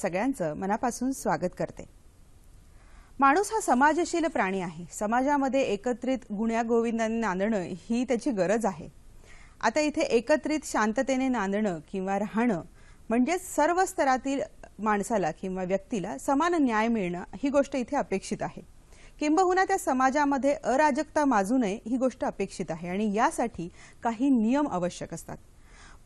सगळ्यांचं मनापासून स्वागत करते। माणूस हा समाजशील प्राणी आहे। समाजामध्ये एकत्रित गुण्यागोविंदाने नांदणं ही त्याची गरज आहे। आता इथे एकत्रित शांततेने नांदणं किंवा राहणं म्हणजे सर्व स्तरातील माणसाला किंवा व्यक्तीला समान न्याय मिळणं ही गोष्ट इथे अपेक्षित आहे। किंबहुना त्या समाजामध्ये अराजकता माजू नये ही गोष्ट अपेक्षित आहे आणि यासाठी काही नियम आवश्यक असतात।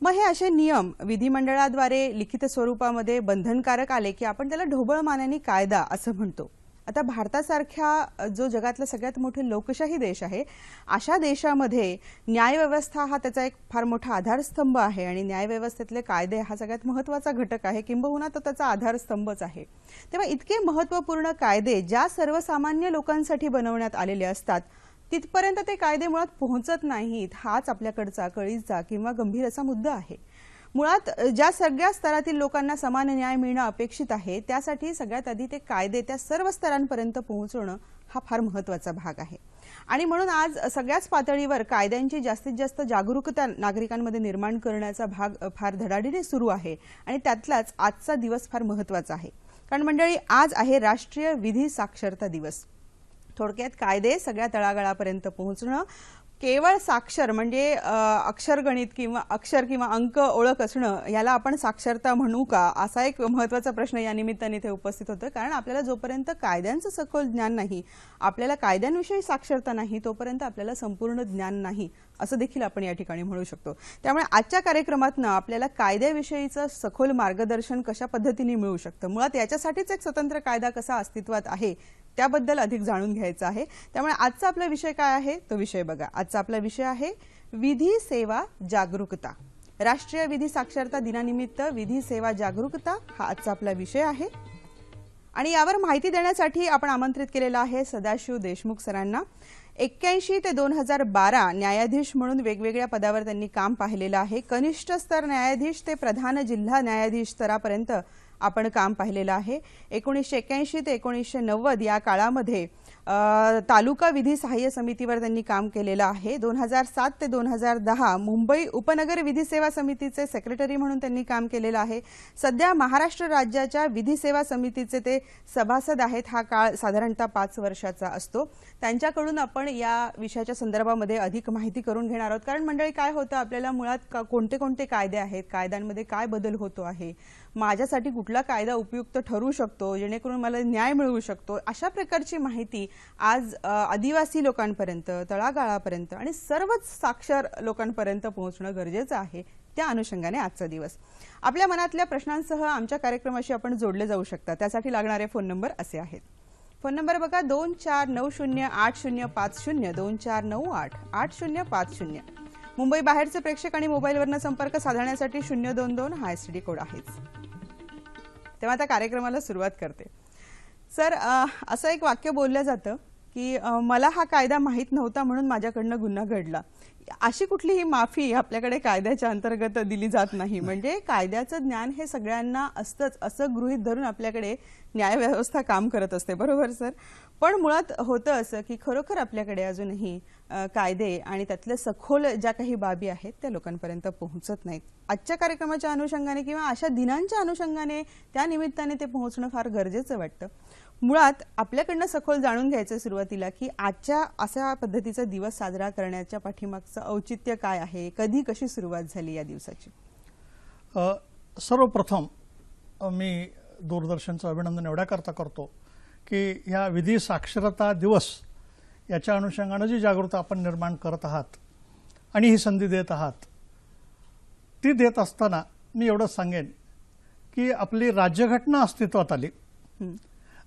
मग हे असे नियम विधिमंडळाद्वारे लिखित स्वरूपामध्ये बंधनकारक आले की आपण त्याला ढोबळमानाने कायदा असं म्हणतो। आता भारतासारख्या जो जगातला सगळ्यात मोठे लोकशाही देश आहे, अशा देशामध्ये न्यायव्यवस्था हा त्याचा एक फार मोठा आधारस्तंभ आहे आणि न्यायव्यवस्थेतले कायदे हा सगळ्यात महत्त्वाचा घटक आहे, किंबहुना तो त्याचा आधारस्तंभच आहे। तेव्हा इतके महत्त्वपूर्ण कायदे ज्या सर्वसामान्य लोकांसाठी बनवण्यात आलेले असतात तिथपर्यंत ते कायदे मुळात पोहोचत नाहीत, हाच आपल्याकडचा कळीचा किंवा गंभीर असा मुद्दा आहे। मुळात ज्या सगळ्या स्तरातील लोकांना समान न्याय मिळणं अपेक्षित आहे त्यासाठी सगळ्यात आधी ते कायदे त्या सर्व स्तरांपर्यंत पोहोचवणं हा फार महत्त्वाचा भाग आहे। आणि म्हणून आज सगळ्याच पातळीवर कायद्यांची जास्तीत जास्त जागरूकता नागरिकांमध्ये निर्माण करण्याचा भाग फार धडाडीने सुरू आहे आणि त्यातलाच आजचा दिवस फार महत्त्वाचा आहे। कारण मंडळी, आज आहे राष्ट्रीय विधी साक्षरता दिवस। थोडक्यात कायदे सगळ्या तळागाळापर्यंत पोहोचणं, केवळ साक्षर म्हणजे अक्षरगणित किंवा अक्षर किंवा अंक ओळख असणं याला आपण साक्षरता म्हणू का, असा एक महत्त्वाचा प्रश्न या निमित्ताने इथे उपस्थित होतो। कारण आपल्याला जोपर्यंत कायद्यांचं सखोल ज्ञान नाही, आपल्याला कायद्यांविषयी साक्षरता नाही, तोपर्यंत आपल्याला संपूर्ण ज्ञान नाही असं देखील आपण या ठिकाणी म्हणू शकतो। त्यामुळे आजच्या कार्यक्रमातनं आपल्याला कायद्याविषयीचं सखोल मार्गदर्शन कशा पद्धतीने मिळू शकतं, मुळात याच्यासाठीच एक स्वतंत्र कायदा कसा अस्तित्वात आहे त्याबद्दल अधिक जाणून घ्यायचं आहे। त्यामुळे आजचा आपला विषय काय आहे तो विषय बघा। आजचा आपला विषय आहे विधी सेवा जागरूकता। राष्ट्रीय विधी साक्षरता दिनानिमित्त विधी सेवा जागरूकता हा आजचा आपला विषय आहे आणि यावर माहिती देण्यासाठी आपण आमंत्रित केलेला आहे सदाशिव देशमुख सरांना। 81 ते 2012 न्यायाधीश म्हणून वेगवेगळ्या पदावर त्यांनी काम पाहिलेलं आहे। कनिष्ठ स्तर न्यायाधीश ते प्रधान जिल्हा न्यायाधीश स्तरापर्यंत आपण काम पाहिलेलं आहे। 1981 ते 1990 या काळामध्ये तालुका विधी सहाय्य समितीवर त्यांनी काम केलेलं आहे। 2007 ते 2010 मुंबई उपनगर विधी सेवा समितीचे सेक्रेटरी म्हणून त्यांनी काम केलेलं आहे। सध्या महाराष्ट्र राज्याच्या विधी सेवा समितीचे ते सभासद आहेत। हा काळ साधारणतः 5 वर्षाचा असतो। त्यांच्याकडून आपण या विषयाच्या संदर्भामध्ये अधिक माहिती करून घेणार आहोत। कारण मंडळी, काय होतं, आपल्याला मुळात कोणते कोणते कायदे आहेत, कायद्यांमध्ये काय बदल होतो आहे, माझ्यासाठी कुठला कायदा उपयुक्त ठरू शकतो जेणेकरून मला न्याय मिळू शकतो, अशा प्रकारची माहिती आज आदिवासी लोकांपर्यंत, तळागाळापर्यंत आणि सर्वच साक्षर लोकांपर्यंत पोहोचणं गरजेचं आहे। त्या अनुषंगाने आजचा दिवस आपल्या मनातल्या प्रश्नांसह आमच्या कार्यक्रमाशी आपण जोडले जाऊ शकता। त्यासाठी लागणारे फोन नंबर असे आहेत। फोन नंबर बघा 24908050 24988050। मुंबई बाहेरचे प्रेक्षक आणि मोबाईलवरनं संपर्क साधण्यासाठी 022 हा एसटीडी कोड आहेच। तेव्हा आता कार्यक्रमाला सुरुवात करते। सर, असं एक वाक्य बोललं जातं की मला हा कायदा माहित नव्हता म्हणून माझ्याकडनं गुन्हा घडला। अशी कुठलीही माफी आपल्याकडे कायद्याच्या अंतर्गत दिली जात नाही। म्हणजे कायद्याचं ज्ञान हे सगळ्यांना असतंच असं गृहीत धरून आपल्याकडे न्यायव्यवस्था काम करत असते, बरोबर सर? पण मुळात होतं असं की खरोखर आपल्याकडे अजूनही कायदे आणि त्यातले सखोल ज्या काही बाबी आहेत त्या लोकांपर्यंत पोहोचत नाहीत। आजच्या कार्यक्रमाच्या अनुषंगाने किंवा अशा दिनांच्या अनुषंगाने त्या निमित्ताने ते पोहोचणं फार गरजेचं वाटतं। मुळात आपल्याकडनं सखोल जाणून घ्यायचं सुरुवातीला की आजच्या अशा पद्धतीचा दिवस साजरा करण्याच्या पाठीमागचं औचित्य काय आहे, कधी कशी सुरुवात झाली या दिवसाची? सर्वप्रथम मी दूरदर्शनचं अभिनंदन एवढ्याकरता करतो की ह्या विधी साक्षरता दिवस याच्या अनुषंगाने जी जागरूकता आपण निर्माण करत आहात आणि ही संधी देत आहात, ती देत असताना मी एवढंच सांगेन की आपली राज्यघटना अस्तित्वात आली।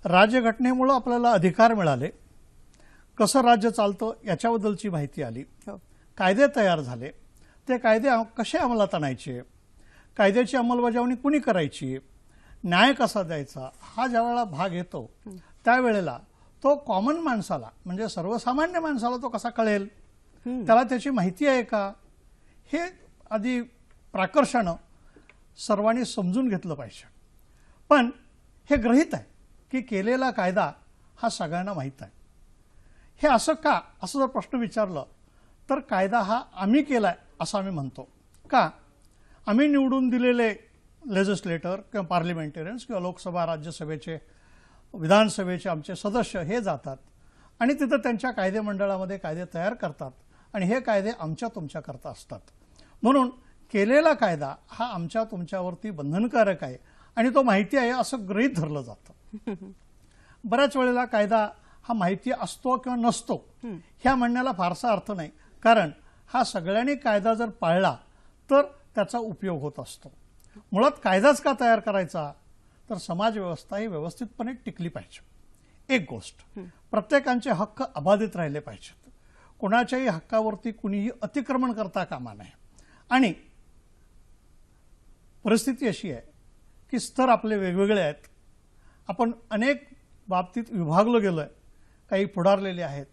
राज्यघटनेमुळे आपल्याला अधिकार मिळाले, कसं राज्य चालतं याच्याबद्दलची माहिती आली, कायदे तयार झाले, ते कायदे कसे अंमलात आणायचे, कायद्याची अंमलबजावणी कुणी करायची, न्याय कसा द्यायचा, हा ज्यावेळेला भाग येतो त्यावेळेला तो कॉमन माणसाला म्हणजे सर्वसामान्य माणसाला तो कसा कळेल, त्याला त्याची माहिती आहे का, हे आधी प्राकर्षानं सर्वांनी समजून घेतलं पाहिजे। पण हे गृहीत आहे की केलेला कायदा हा सगळ्यांना माहीत आहे। हे असं का, असं जर प्रश्न विचारलं तर कायदा हा आम्ही केलाय असं आम्ही म्हणतो का? आम्ही निवडून दिलेले लेजिस्लेटर किंवा पार्लिमेंटेरियन्स किंवा लोकसभा राज्यसभेचे विधानसभेचे आमचे सदस्य हे जातात आणि तिथं त्यांच्या कायदे मंडळामध्ये कायदे तयार करतात आणि हे कायदे आमच्या तुमच्याकरता असतात. म्हणून केलेला कायदा हा आमच्या तुमच्यावरती बंधनकारक आहे आणि तो माहिती आहे असं गृहीत धरलं जातं. बऱ्याच वेळेला कायदा हा माहिती असतो किंवा नसतो ह्या म्हणण्याला फारसा अर्थ नाही, कारण हा सगळ्यांनी कायदा जर पाळला तर त्याचा उपयोग होत असतो. मुळात कायदाच का तयार करायचा, तर समाज व्यवस्था ही व्यवस्थितपणे टिकली पाहिजे. एक गोष्ट, प्रत्येकाचे हक्क अबाधित राहिले पाहिजेत, कोणाच्याही हक्कावरती कुणीही अतिक्रमण करता कामा नये. आणि परिस्थिती अशी आहे की स्तर आपले वेगवेगळे आहेत, आपण अनेक बाबतीत विभागलो गेलोय, काही पुढारलेले आहेत,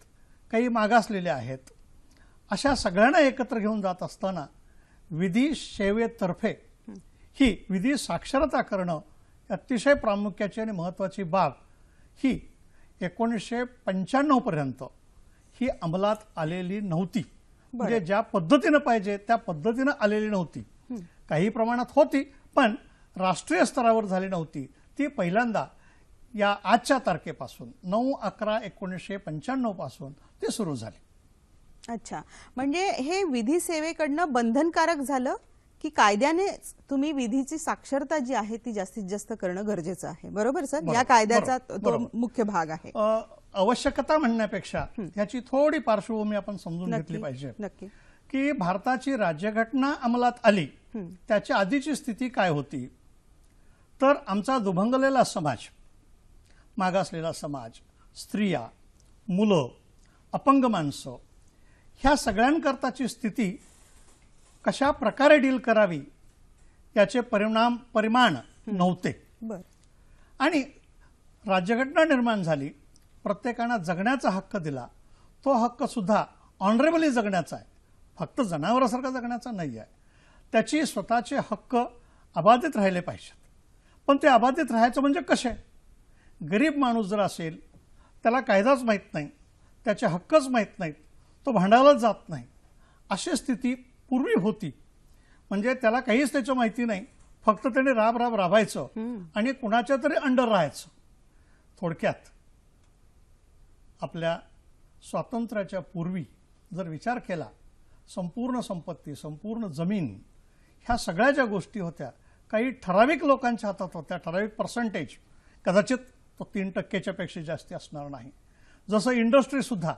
काही मागासलेले आहेत. अशा सगळ्यांना एकत्र घेऊन जात असताना विधी सेवेतर्फे ही विधी साक्षरता करणं अतिशय प्रामुख्याची आणि महत्त्वाची बाब ही 1995 पर्यंत ही अंमलात आलेली नव्हती. म्हणजे ज्या पद्धतीनं पाहिजे त्या पद्धतीनं आलेली नव्हती. काही प्रमाणात होती पण राष्ट्रीय स्तरावर झाली नव्हती. ती पहिल्यांदा या आजच्या तारखेपासून 9/11/1995 पासून ते सुरू झाले. अच्छा, म्हणजे हे विधी सेवेकडनं बंधनकारक झालं की कायद्याने तुम्ही विधीची साक्षरता जी आहे ती जास्तीत जास्त करणं गरजेचं आहे, बरोबर सर? या कायद्याचा तो मुख्य भाग आहे. आवश्यकता म्हणण्यापेक्षा याची थोडी पार्श्वभूमी आपण समजून घेतली पाहिजे. नक्की. की भारताची राज्यघटना अंमलात आली त्याच्या आधीची स्थिती काय होती, तर आमचा दुभंगलेला समाज, मागासलेला समाज, स्त्रिया, मुलं, अपंग माणसं ह्या सगळ्यांकरताची स्थिती कशा प्रकारे डील करावी याचे परिमाण नव्हते. आणि राज्यघटना निर्माण झाली, प्रत्येकाला जगण्याचा हक्क दिला. तो हक्क सुद्धा ऑनरेबली जगण्याचा आहे, फक्त जनावरासारखा जगण्याचा नाही आहे. त्याची स्वतःचे हक्क अबाधित राहिले पाहिजेत. पण ते अबाधित राहायचं म्हणजे कसे? गरीब माणूस जर असेल, त्याला कायदाच माहीत नाही, त्याचे हक्कच माहीत नाहीत, तो भांडायलाच जात नाही, अशी स्थिती पूर्वी होती. म्हणजे त्याला काहीच त्याचं माहिती नाही, फक्त त्याने राबायचं आणि कुणाच्या तरी अंडर राहायचं. थोडक्यात आपल्या स्वातंत्र्याच्या पूर्वी जर विचार केला, संपूर्ण संपत्ती, संपूर्ण जमीन ह्या सगळ्या ज्या गोष्टी होत्या काही ठराविक लोकांच्या हातात होत्या. ठराविक पर्सेंटेज, कदाचित तो 3%च्या पेक्षा जास्त असणार नाही. जसं इंडस्ट्री सुद्धा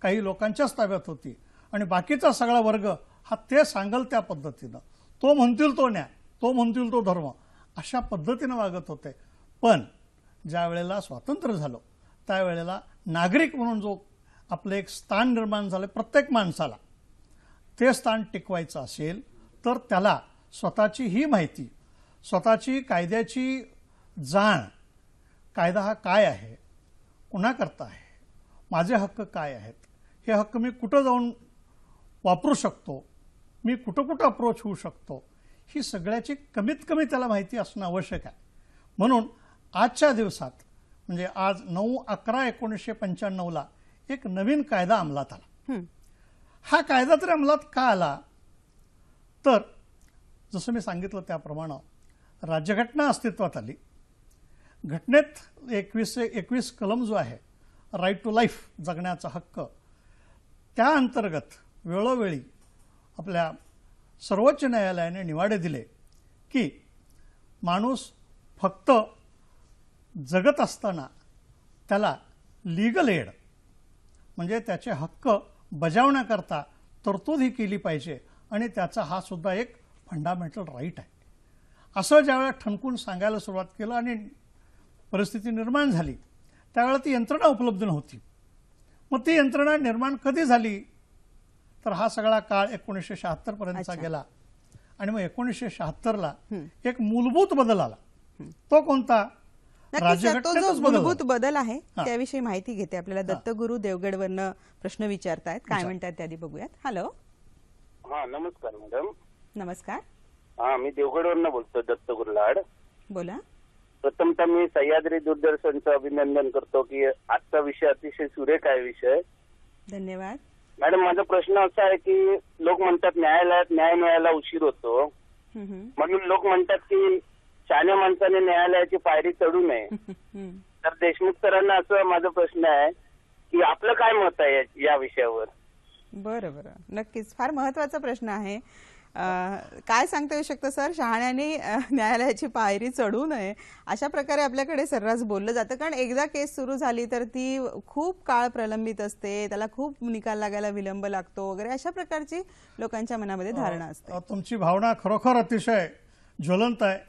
काही लोकांच्याच ताब्यात होती आणि बाकीचा सगळा वर्ग हा ते सांगल त्या पद्धतीनं, तो म्हणतील तो न्याय, तो म्हणतील तो धर्म, अशा पद्धतीनं वागत होते. पण ज्या वेळेला स्वातंत्र्य झालं त्यावेळेला नागरिक म्हणून जो आपलं एक स्थान निर्माण झालं प्रत्येक माणसाला, ते स्थान टिकवायचं असेल तर त्याला स्वतःची ही माहिती, स्वतःची कायद्याची जाण, कायदा हा काय आहे, कुणाकरता आहे, माझे हक्क काय आहेत, हे हक्क मी कुठं जाऊन वापरू शकतो, मी कुठं कुठं अप्रोच होऊ शकतो, ही सगळ्याची कमीत कमी त्याला माहिती असणं आवश्यक आहे. म्हणून आजच्या दिवसात म्हणजे आज 9/11/1995 एक नवीन कायदा अंमलात आला. हा कायदा तरी अंमलात का आला, तर जसं मी सांगितलं त्याप्रमाणे राज्यघटना अस्तित्वात आली. घटनेत 21 कलम जो आहे, राईट टू लाईफ, जगण्याचा हक्क, त्या अंतर्गत वेळोवेळी आपल्या सर्वोच्च न्यायालयाने निवाडे दिले की माणूस फक्त जगत असताना त्याला लीगल एड म्हणजे त्याचे हक्क बजावण्याकरता तरतूद ही केली पाहिजे आणि त्याचा हा सुद्धा एक फंडामेंटल राईट आहे. असं ज्यावेळेला ठणकून सांगायला सुरुवात केलं आणि परिस्थिती निर्माण झाली त्यावेळेला ती यंत्रणा उपलब्ध नव्हती. मग ती यंत्रणा निर्माण कधी झाली, तर हा सगळा काळ 1976 पर्यंतचा गेला आणि मग 1976ला एक मूलभूत बदल आला. तो कोणता? तो जो मूलभूत बदल आहे त्याविषयी माहिती घेते. आपल्याला दत्तगुरु देवगडवरनं प्रश्न विचारतायत, काय म्हणतात ते आधी बघूयात. हॅलो. हा, नमस्कार मॅडम. नमस्कार. हा, मी देवगडवरनं बोलतो, दत्तगुरु लाड. बोला. प्रथमतः मी सह्याद्री दूरदर्शनचं अभिनंदन करतो की आजचा विषय अतिशय सुरेख आहे विषय. धन्यवाद. मॅडम, माझा प्रश्न असा आहे की लोक म्हणतात न्यायालयात न्याय मिळायला उशीर होतो, म्हणून लोक म्हणतात की शहाण्या माणसाने न्यायालयाची पायरी चढू नये. तर देशमुख सरांना असं माझा प्रश्न आहे की आपलं काय मत आहे या विषयावर? बरं बरं, नक्कीच फार महत्वाचा प्रश्न आहे. काय सांगता येऊ शकतं सर, शहाण्याने न्यायालयाची पायरी चढू नये अशा प्रकारे आपल्याकडे सर्रास बोललं जातं, कारण एकदा केस सुरू झाली तर ती खूप काळ प्रलंबित असते, त्याला खूप निकाल लागायला विलंब लागतो वगैरे, अशा प्रकारची लोकांच्या मनामध्ये धारणा असते. तुमची भावना खरोखर अतिशय ज्वलंत आहे.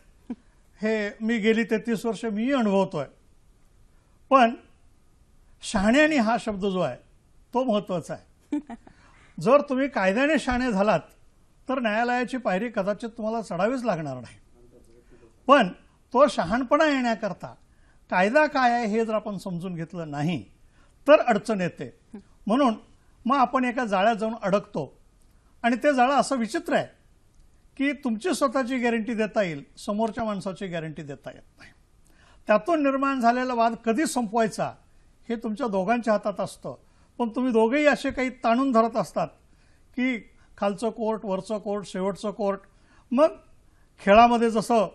हे मी गेली 33 वर्ष मी अनुभवतोय. पण शहाण्याने हा शब्द जो आहे तो महत्वाचा आहे. जर तुम्ही कायद्याने शहाणे झालात तर न्यायालयाची पायरी कदाचित तुम्हाला चढावीच लागणार नाही. पण तो शहाणपणा येण्याकरता कायदा काय आहे हे जर आपण समजून घेतलं नाही तर अडचण येते. म्हणून मग आपण एका जाळ्यात जाऊन अडकतो. आणि ते जाळं असं विचित्र आहे की तुमची स्वतःची गॅरंटी देता येईल, समोरच्या माणसाची गॅरंटी देता येत नाही. त्यातून निर्माण झालेला वाद कधी संपवायचा हे तुमच्या दोघांच्या हातात असतं. पण तुम्ही दोघेही असे काही ताणून धरत असतात की खालचं कोर्ट, वरचं कोर्ट, शेवटचं कोर्ट. मग खेळामध्ये जसं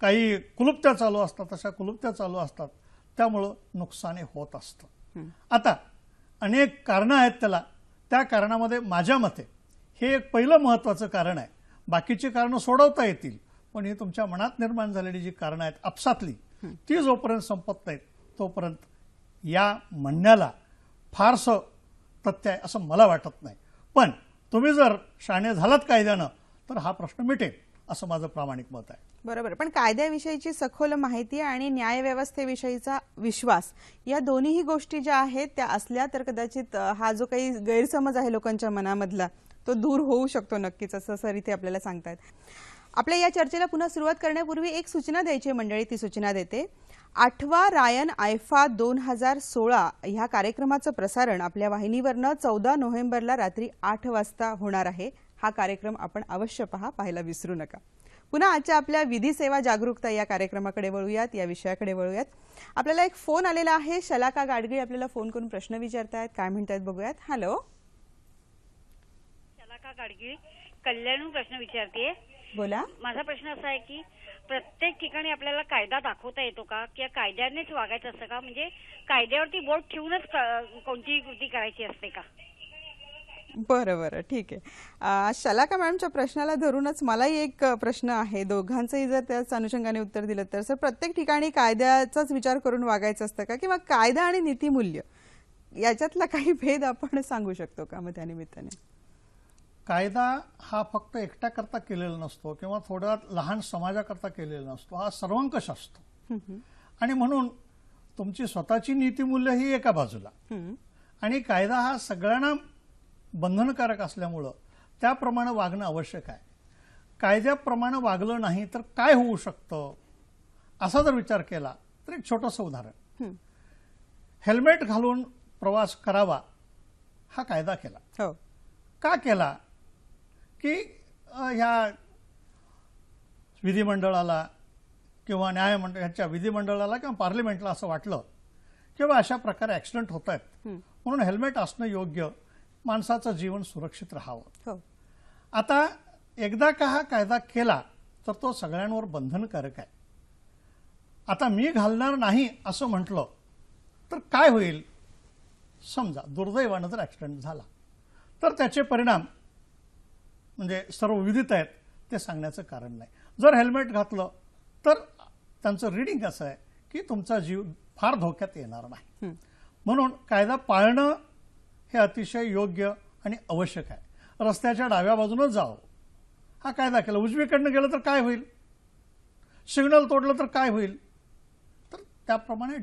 काही कुलुप्त्या चालू असतात तशा कुलुप्त्या चालू असतात. त्यामुळं नुकसाने होत असतं. आता अनेक कारणं आहेत त्याला. त्या कारणामध्ये माझ्या मते हे एक पहिलं महत्वाचं कारण आहे. बाकीची कारणं सोडवता येतील, पण ही तुमच्या मनात निर्माण झालेली जी कारणं आहेत आपसातली, ती जोपर्यंत संपत नाहीत तोपर्यंत या म्हणण्याला फारसं तथ्य आहे असं मला वाटत नाही. पण तुम्ही जर शहाणे झालात कायद्यानं तर हा प्रश्न मिटेल असं माझं प्रामाणिक मत आहे. बरोबर, पण कायद्याविषयीची सखोल माहिती आणि न्यायव्यवस्थेविषयीचा विश्वास या दोन्हीही गोष्टी ज्या आहेत त्या असल्या तर कदाचित हा जो काही गैरसमज आहे लोकांच्या मनामधला तो दूर होऊ शकतो नक्कीच, असं सर इथे आपल्याला सांगतायत. आपल्या या चर्चेला पुन्हा सुरुवात करण्यापूर्वी एक सूचना द्यायची मंडळी, ती सूचना देते. 8वा रायन आयफा 2016 ह्या कार्यक्रमाचं प्रसारण आपल्या वाहिनीवरनं 14 नोव्हेंबरला रात्री 8 वाजता होणार आहे. हा कार्यक्रम आपण अवश्य पाहायला विसरू नका. पुन्हा आजच्या आपल्या विधी सेवा जागरूकता या कार्यक्रमाकडे वळूयात, या विषयाकडे वळूयात. आपल्याला एक फोन आलेला आहे. शलाका गाडगीळ आपल्याला फोन करून प्रश्न विचारतायत. काय म्हणतायत बघूयात. हॅलो, शलाका गाडगीळ कल्याणहून प्रश्न विचारते. बोला. माझा प्रश्न असा आहे की प्रत्येक ठिकाणी आपल्याला कायदा दाखवता येतो का, किंवा कायद्यानेच वागायचं असतं का, म्हणजे कायद्यावरती बोट ठेवूनच कोणतीही कृती करायची असते का? बरं बरं, ठीक आहे. शलाका मॅडमच्या प्रश्नाला धरूनच मलाही एक प्रश्न आहे. दोघांचंही जर त्याच अनुषंगाने उत्तर दिलं तर सर, प्रत्येक ठिकाणी कायद्याचाच विचार करून वागायचं असतं का, किंवा कायदा आणि नीतिमूल्य याच्यातला काही भेद आपण सांगू शकतो का मग त्यानिमित्ताने? कायदा हा फक्त एकट्याकरता केलेला नसतो किंवा थोड्या लहान समाजाकरता केलेला नसतो. हा सर्वंकष असतो. आणि म्हणून तुमची स्वतःची नीतिमूल्य ही एका बाजूला, आणि कायदा हा सगळ्यांना बंधनकारक असल्यामुळं त्याप्रमाणे वागणं आवश्यक आहे. कायद्याप्रमाणे वागलं नाही तर काय होऊ शकतं असा जर विचार केला तर एक छोटंसं उदाहरण. हेल्मेट घालून प्रवास करावा हा कायदा केला. हो. का केला की ह्या विधिमंडळाला किंवा न्यायमंडळ ह्याच्या विधिमंडळाला किंवा पार्लिमेंटला असं वाटलं की बा अशा प्रकारे ऍक्सिडेंट होत आहेत, म्हणून हेल्मेट असणं योग्य, माणसाचं जीवन सुरक्षित राहावं. हो. आता एकदा का हा कायदा केला तर तो सगळ्यांवर बंधनकारक आहे. आता मी घालणार नाही असं म्हटलं तर काय होईल? समजा दुर्दैवानं जर ऍक्सिडेंट झाला तर त्याचे परिणाम म्हणजे सर्व विदित आहेत, ते सांगण्याचं कारण नाही. जर हेल्मेट घातलं तर त्यांचं रीडिंग असं आहे की तुमचा जीव फार धोक्यात येणार नाही. म्हणून कायदा पाळणं हे अतिशय योग्य आणि आवश्यक आहे. रस्त्याच्या डाव्या बाजूनच जावं हा कायदा केला. उजवीकडनं गेलं तर काय होईल? सिग्नल तोडलं तर काय होईल? तर त्याप्रमाणे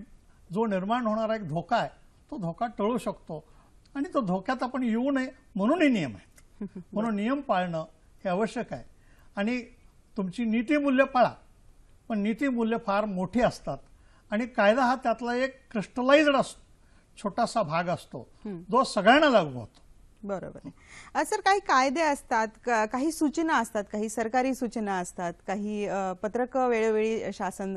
जो निर्माण होणारा एक धोका आहे तो धोका टळू शकतो, आणि तो धोक्यात आपण येऊ नये म्हणून हे नियम आहेत. म्हणून नियम पाळणं हे आवश्यक आहे. आणि तुमची नीतिमूल्य पाळा, पण नीतिमूल्य फार मोठी असतात आणि कायदा हा त्यातला एक क्रिस्टलाइज्ड छोटासा भाग असतो जो सगळ्यांना लागू होतो. बरोबर आहे. सर, काही कायदे असतात, काही सूचना असतात, काही सरकारी सूचना असतात, काही पत्रकं वेळोवेळी शासन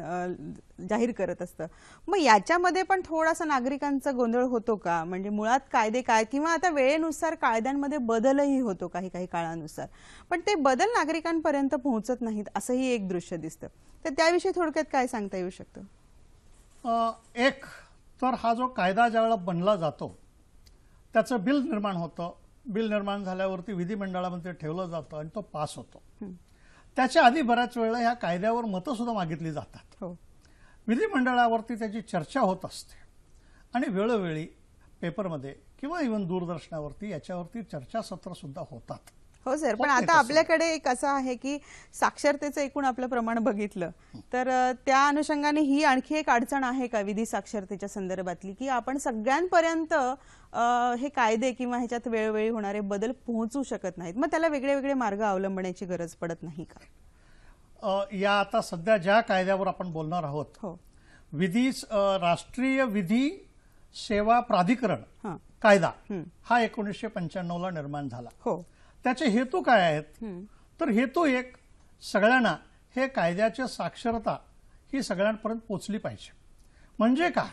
जाहीर करत असतं. मग याच्यामध्ये पण थोडासा नागरिकांचा गोंधळ होतो का? म्हणजे मुळात कायदे काय, किंवा आता वेळेनुसार कायद्यांमध्ये बदलही होतो काही काही काळानुसार, पण ते बदल नागरिकांपर्यंत पोहोचत नाहीत, असंही एक दृश्य दिसतं. तर त्याविषयी थोडक्यात काय सांगता येऊ शकतं? एक तर हा जो कायदा ज्यावेळेला बनला जातो त्याचं बिल निर्माण होतं. बिल निर्माण झाल्यावरती विधिमंडळामध्ये ठेवलं जातं आणि तो पास होतो. त्याच्या आधी बऱ्याच वेळेला ह्या कायद्यावर मतं सुद्धा मागितली जातात. हो, विधिमंडळावरती त्याची चर्चा होत असते आणि वेळोवेळी पेपरमध्ये किंवा इव्हन दूरदर्शनावरती याच्यावरती चर्चासत्र सुद्धा होतात. हो सर, पण आता आपल्याकडे एक असं आहे की साक्षरतेचं एकूण आपलं प्रमाण बघितलं तर त्या अनुषंगाने ही आणखी एक अडचण आहे का विधी साक्षरतेच्या संदर्भातली, की आपण सगळ्यांपर्यंत हे कायदे किंवा ह्याच्यात वेळोवेळी होणारे बदल पोहोचू शकत नाहीत, मग त्याला वेगळे वेगळे मार्ग अवलंबण्याची गरज पडत नाही का? या आता सध्या ज्या कायद्यावर आपण बोलणार आहोत, हो, राष्ट्रीय विधी सेवा प्राधिकरण कायदा हा 1995 ला निर्माण झाला. हो, त्याचे हेतू काय आहेत? तर हेतू एक, सगळ्यांना हे कायद्याची साक्षरता ही सगळ्यांपर्यंत पोचली पाहिजे. म्हणजे काय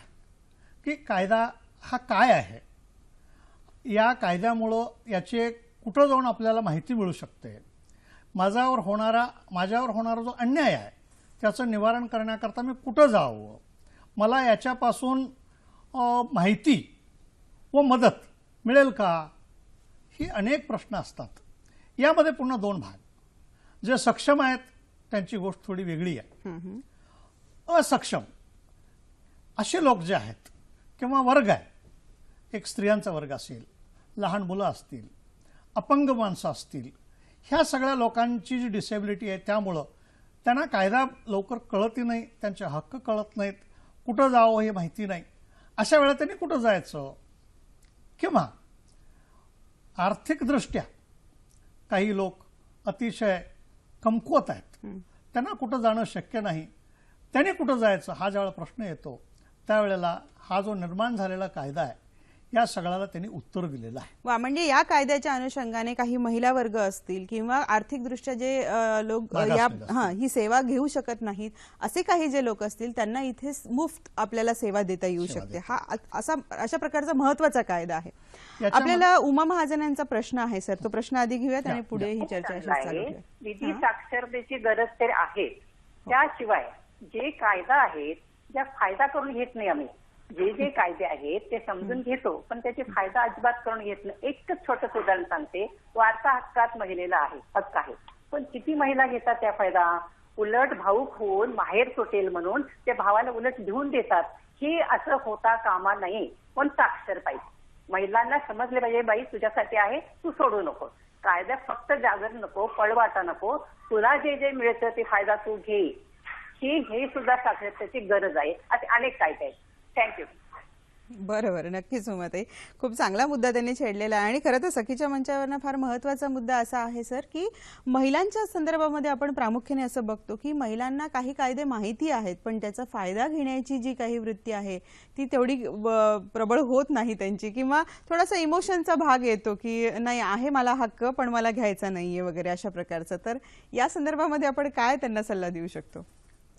की कायदा हा काय आहे, या कायद्यामुळं याचे कुठं जाऊन आपल्याला माहिती मिळू शकते, माझ्यावर होणारा जो अन्याय आहे त्याचं निवारण करण्याकरता मी कुठं जावं, मला याच्यापासून माहिती व मदत मिळेल का, ही अनेक प्रश्न असतात. यामध्ये पुन्हा दोन भाग. जे सक्षम आहेत त्यांची गोष्ट थोडी वेगळी आहे. असक्षम असे लोक जे आहेत किंवा वर्ग आहे, एक स्त्रियांचा वर्ग असेल, लहान मुलं असतील, अपंग माणसं असतील, ह्या सगळ्या लोकांची जी डिसेबिलिटी आहे त्यामुळं त्यांना कायदा लवकर कळतही नाही, त्यांचे हक्क कळत नाहीत, कुठं जावं हे माहिती नाही. अशा वेळेला त्यांनी कुठं जायचं, किंवा आर्थिकदृष्ट्या काही लोक अतिशय कमकुवत आहेत, त्यांना कुठं जाणं शक्य नाही, त्यांनी कुठं जायचं हा ज्यावेळेला प्रश्न येतो त्यावेळेला हा जो निर्माण झालेला कायदा आहे या सगळ्याला त्यांनी उत्तर दिलेलं आहे. वा, म्हणजे या कायद्याच्या अनुषंगाने काही महिला वर्ग असतील किंवा आर्थिकदृष्ट्या जे लोक ही सेवा घेऊ शकत नाहीत असे काही जे लोक असतील त्यांना इथे मुफ्त आपल्याला सेवा देता येऊ शकते. हा अशा प्रकारचा महत्वाचा कायदा आहे. आपल्याला उमा महाजनांचा प्रश्न आहे सर, तो प्रश्न आधी घेऊयात आणि पुढे ही चर्चा अशी चालू ठेवूया. विधी साक्षरतेची गरज तर आहे, त्याशिवाय जे कायदा आहेत ज्या फायदा करून घेत नाही आम्ही, जे जे कायदे आहेत ते समजून घेतो पण त्याचे फायदा अजिबात करून घेत नाही. एकच छोटं उदाहरण सांगते, वारसा हक्कात महिलेला हक्क आहे, पण किती महिला घेतात त्या फायदा, उलट भाऊक होऊन माहेर सुटेल म्हणून ते भावाला उलट घेऊन देतात. हे असं होता कामा नये. पण साक्षर पाहिजे, महिलांना समजले पाहिजे, बाई तुझ्यासाठी आहे, तू सोडू नको. कायद्यात फक्त जागर नको, पळवाटा नको, तुला जे जे मिळतं ते फायदा तू घे, हे सुद्धा साक्षरतेची गरज आहे. असे अनेक कायदे आहेत. थँक्यू. बरोबर, नक्कीच उमाताई, खूप चांगला मुद्दा त्यांनी छेडलेला आहे. आणि खरं तर सखीच्या मंचावरनं फार महत्वाचा मुद्दा असा आहे सर, की महिलांच्या संदर्भामध्ये आपण प्रामुख्याने असं बघतो की महिलांना काही कायदे माहिती आहेत पण त्याचा फायदा घेण्याची जी काही वृत्ती आहे ती तेवढी प्रबळ होत नाही त्यांची, किंवा थोडासा इमोशनचा भाग येतो की नाही आहे मला हक्क पण मला घ्यायचा नाहीये वगैरे अशा प्रकारचा. तर या संदर्भामध्ये आपण काय त्यांना सल्ला देऊ शकतो,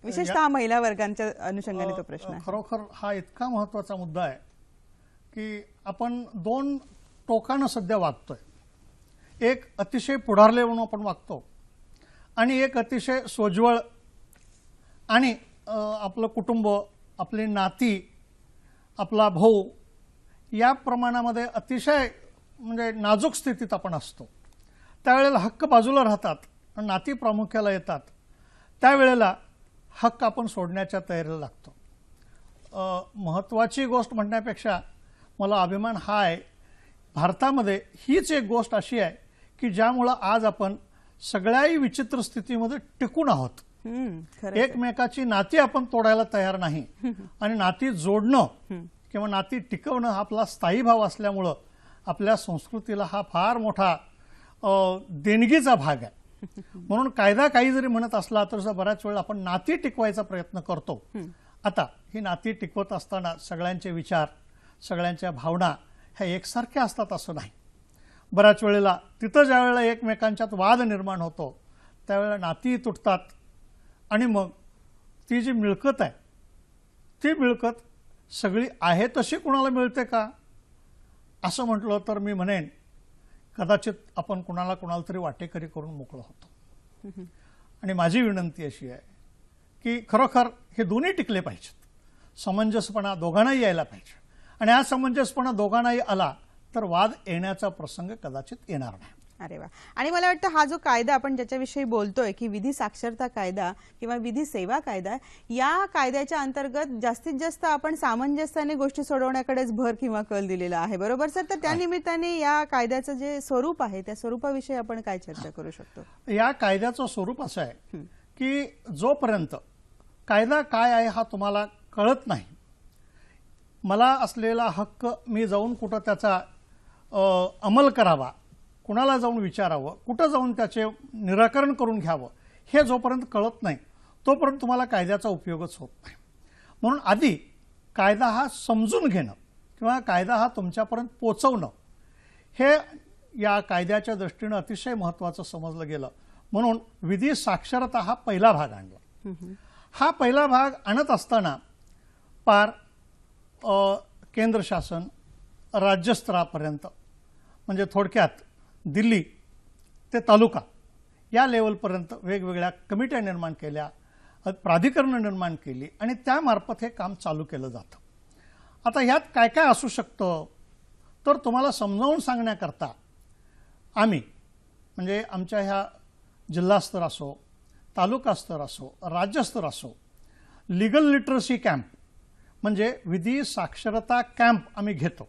विशेषतः महिला वर्गांच्या अनुषंगाने तो प्रश्न आहे. खरोखर हा इतका महत्वाचा मुद्दा आहे की आपण दोन टोकानं सध्या वागतोय. एक अतिशय पुढारले म्हणून आपण वागतो आणि एक अतिशय सोज्वळ आणि आपलं कुटुंब, आपली नाती, आपला भाऊ या प्रमाणामध्ये अतिशय म्हणजे नाजूक स्थितीत आपण असतो. त्यावेळेला हक्क बाजूला राहतात आणि नाती प्रामुख्याला येतात. त्यावेळेला हक्क आपण सोडण्याच्या तयारीला लागतो. महत्वाची गोष्ट म्हणण्यापेक्षा मला अभिमान हा आहे, भारतामध्ये हीच एक गोष्ट अशी आहे की ज्यामुळं आज आपण सगळ्याही विचित्र स्थितीमध्ये टिकून आहोत. एकमेकाची नाती आपण तोडायला तयार नाही आणि नाती जोडणं किंवा नाती टिकवणं हा आपला स्थायी भाव असल्यामुळं आपल्या संस्कृतीला हा फार मोठा देणगीचा भाग आहे. म्हणून कायदा काही जरी म्हणत असला तर बऱ्याच वेळा आपण नाती टिकवायचा प्रयत्न करतो. आता ही नाती टिकवत असताना सगळ्यांचे विचार, सगळ्यांच्या भावना ह्या एकसारख्या असतात असं नाही. बऱ्याच वेळेला तिथं ज्या वेळेला एकमेकांच्यात वाद निर्माण होतो त्यावेळेला नाती तुटतात आणि मग ती जी मिळकत आहे ती मिळकत सगळी आहे तशी कुणाला मिळते का असं म्हटलं तर मी म्हणेन कदाचित आपण कुणाला तरी वाटेकरी करून मोकळं होतो. आणि माझी विनंती अशी आहे की खरोखर हे दोन्ही टिकले पाहिजेत. समंजसपणा दोघांनाही यायला पाहिजे आणि हा समंजसपणा दोघांनाही आला तर वाद येण्याचा प्रसंग कदाचित येणार नाही. अरे वा. आणि मला वाटतं हा जो कायदा आपण ज्याच्याविषयी बोलतोय की विधी साक्षरता कायदा किंवा विधी सेवा कायदा, या कायद्याच्या अंतर्गत जास्तीत जास्त आपण सामंजस्याने गोष्टी सोडवण्याकडेच भर किंवा कल दिलेला आहे, बरोबर सर? तर त्या निमित्ताने या कायद्याचं जे स्वरूप आहे त्या स्वरूपाविषयी आपण काय चर्चा करू शकतो? या कायद्याचं स्वरूप असं आहे की जोपर्यंत कायदा काय आहे हा तुम्हाला कळत नाही, मला असलेला हक्क मी जाऊन कुठं त्याचा अंमल करावा, कुणाला जाऊन विचारावं, कुठं जाऊन त्याचे निराकरण करून घ्यावं, हे जोपर्यंत कळत नाही तोपर्यंत तुम्हाला कायद्याचा उपयोगच होत नाही. म्हणून आधी कायदा हा समजून घेणं किंवा कायदा हा तुमच्यापर्यंत पोचवणं हे या कायद्याच्या दृष्टीनं अतिशय महत्त्वाचं समजलं गेलं. म्हणून विधी साक्षरता हा पहिला भाग आणला. हा पहिला भाग आणत असताना पार केंद्र शासन राज्यस्तरापर्यंत म्हणजे थोडक्यात दिल्ली ते तालुका या लेवलपर्यंत वेगवेगळ्या कमिट्या निर्माण केल्या, प्राधिकरणं निर्माण केली आणि त्यामार्फत हे काम चालू केलं जातं. आता ह्यात काय काय असू शकतं तर तुम्हाला समजावून सांगण्याकरता आम्ही म्हणजे आमच्या ह्या जिल्हास्तर असो, तालुका स्तर असो, राज्यस्तर असो, लीगल लिटरसी कॅम्प म्हणजे विधी साक्षरता कॅम्प आम्ही घेतो.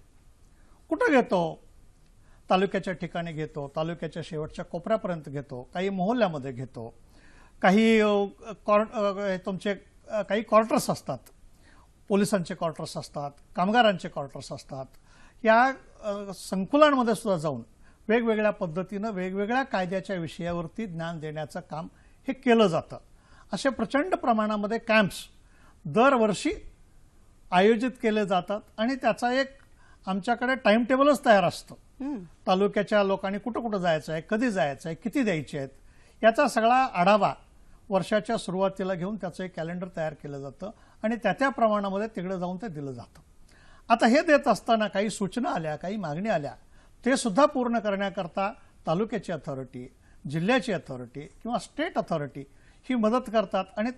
कुठं घेतो? तालुक्याच्या ठिकाणी घेतो, तालुक्याच्या शेवटच्या कोपऱ्यापर्यंत घेतो, काही मोहल्ल्यामध्ये घेतो, काही तुमचे काही क्वार्टर्स असतात, पोलिसांचे क्वार्टर्स असतात, कामगारांचे क्वार्टर्स असतात. या संकुलांमध्ये सुद्धा जाऊन वेगवेगळ्या पद्धतीनं वेगवेगळ्या कायद्याच्या विषयावरती ज्ञान देण्याचं काम हे केलं जातं. असे प्रचंड प्रमाणामध्ये कॅम्प्स दरवर्षी आयोजित केले जातात आणि त्याचा एक आमच्याकडे टाइम टेबलच तयार असतं. तालुक्याच्या लोकांनी कुठं कुठं जायचं आहे, कधी जायचं आहे, किती द्यायचे आहेत, याचा सगळा आढावा वर्षाच्या सुरुवातीला घेऊन त्याचं एक कॅलेंडर तयार केलं जातं आणि त्या प्रमाणामध्ये तिकडे जाऊन ते दिलं जातं. आता हे देत असताना काही सूचना आल्या, काही मागणी आल्या, ते सुद्धा पूर्ण करण्याकरता तालुक्याची अथॉरिटी, जिल्ह्याची अथॉरिटी किंवा स्टेट अथॉरिटी ही मदत करतात आणि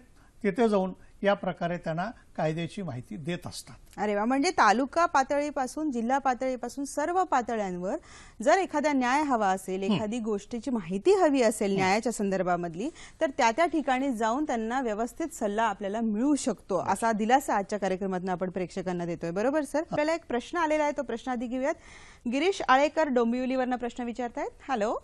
तिथे जाऊन या प्रकारे त्यांना कायद्याची माहिती देत असतात. अरे वा. म्हणजे तालुका पातळीपासून जिल्हा पातळीपासून सर्व पातळ्यांवर जर एखादा न्याय हवा असेल, एखादी गोष्टीची माहिती हवी असेल न्यायाच्या संदर्भामधली, तर त्या ठिकाणी जाऊन त्यांना व्यवस्थित सल्ला आपल्याला मिळू शकतो, असा दिलासा आजच्या कार्यक्रमातून आपण प्रेक्षकांना देतोय, बरोबर सर? आपल्याला एक प्रश्न आलेला आहे, तो प्रश्न आधी घेऊयात. गिरीश आळेकर डोंबिवलीवरनं प्रश्न विचारतायत. हॅलो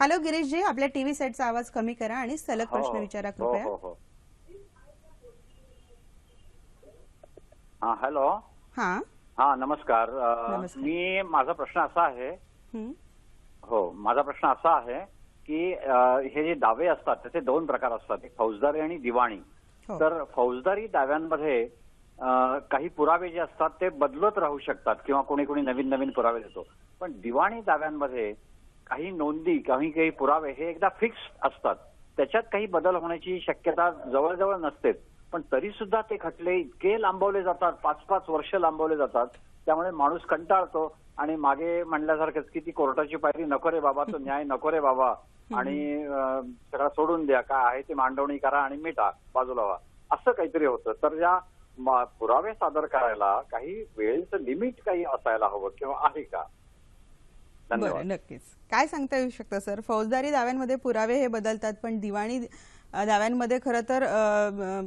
हॅलो गिरीशजी, आपल्या टीव्ही सेटचा आवाज कमी करा आणि सलग प्रश्न विचारा कृपया. हॅलो. हा नमस्कार. माझा प्रश्न असा आहे माझा प्रश्न असा आहे की हे जे दावे असतात त्याचे दोन प्रकार असतात, एक फौजदारी आणि दिवाणी. तर फौजदारी दाव्यांमध्ये काही पुरावे जे असतात ते बदलत राहू शकतात किंवा कोणी कोणी नवीन नवीन पुरावे देतो. पण दिवाणी दाव्यांमध्ये काही नोंदी, काही पुरावे हे एकदा फिक्स असतात, त्याच्यात काही बदल होण्याची शक्यता जवळजवळ नसते. पण तरी सुद्धा ते खटले इतके लांबवले जातात, 5-5 वर्ष लांबवले जातात, त्यामुळे माणूस कंटाळतो आणि मागे म्हणल्यासारखंच की ती कोर्टाची पायरी नको रे बाबा, तो न्याय नको रे बाबा, आणि सगळं सोडून द्या, काय आहे ते मांडवणी करा आणि मिटा, बाजूला व्हा, असं काहीतरी होतं. तर या पुरावे सादर करायला काही वेळेचं लिमिट काही असायला हवं किंवा आहे का? बरं, नक्कीच. काय सांगता येऊ शकतं सर? फौजदारी दाव्यांमध्ये पुरावे हे बदलतात, पण दिवाणी दाव्यांमध्ये खरं तर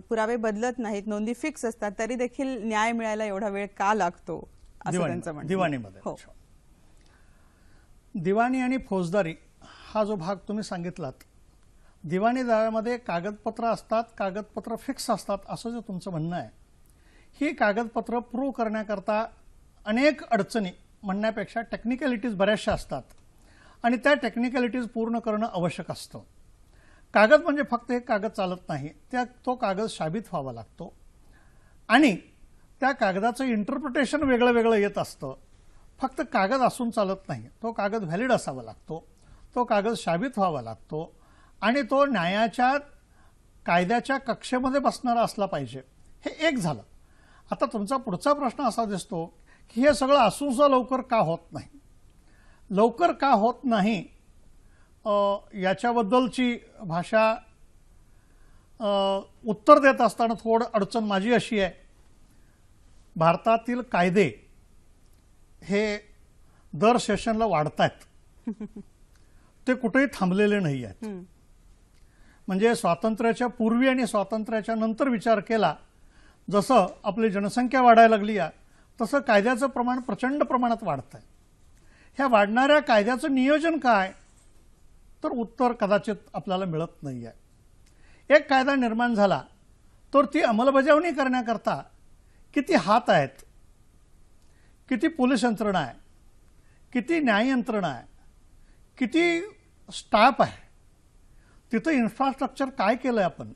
पुरावे बदलत नाहीत, नोंदी फिक्स असतात, तरी देखील न्याय मिळायला एवढा वेळ का लागतो असं त्यांचं म्हणणं. दिवाणीमध्ये दिवाणी आणि फौजदारी हा जो भाग तुम्ही सांगितलात, दिवाणी दाव्यामध्ये कागदपत्र असतात, कागदपत्र फिक्स असतात असं जे तुमचं म्हणणं आहे, ही कागदपत्र प्रूव्ह करण्याकरता अनेक अडचणी म्हणण्यापेक्षा टेक्निकॅलिटीज बऱ्याचशा असतात आणि त्या टेक्निकॅलिटीज पूर्ण करणं आवश्यक असतं. कागद म्हणजे फक्त एक कागद चालत नाही, तो कागद साबित व्हावा लागतो आणि त्या कागदाचं इंटरप्रिटेशन वेगळं वेगळं येत असतं. फक्त कागद असून चालत नाही, तो कागद व्हॅलिड असावा लागतो, तो कागद साबित व्हावा लागतो आणि तो न्यायाच्या कायद्याच्या कक्षेमध्ये बसणारा असला पाहिजे. हे एक झालं. आता तुमचा पुढचा प्रश्न असा दिसतो की हे सगळं असून सुद्धा लवकर का होत नाही. लवकर का होत नाही याच्याबद्दलची भाषा उत्तर देत असताना थोडं अडचण माझी अशी आहे, भारतातील कायदे हे दर सेशनला वाढत आहेत, ते कुठेही थांबलेले नाही आहेत. म्हणजे स्वातंत्र्याच्या पूर्वी आणि स्वातंत्र्याच्या नंतर विचार केला, जसं आपली जनसंख्या वाढायला लागली आहे तसं कायद्याचं प्रमाण प्रचंड प्रमाणात वाढत आहे. ह्या वाढणाऱ्या कायद्याचं नियोजन काय, तर उत्तर कदाचित आपल्याला मिळत नाही आहे. एक कायदा निर्माण झाला तर ती अंमलबजावणी करण्याकरता किती हात आहेत, किती पोलीस यंत्रणा आहे, किती न्याय यंत्रणा आहे, किती स्टाफ आहे, तिथं इन्फ्रास्ट्रक्चर काय केलंय आपण,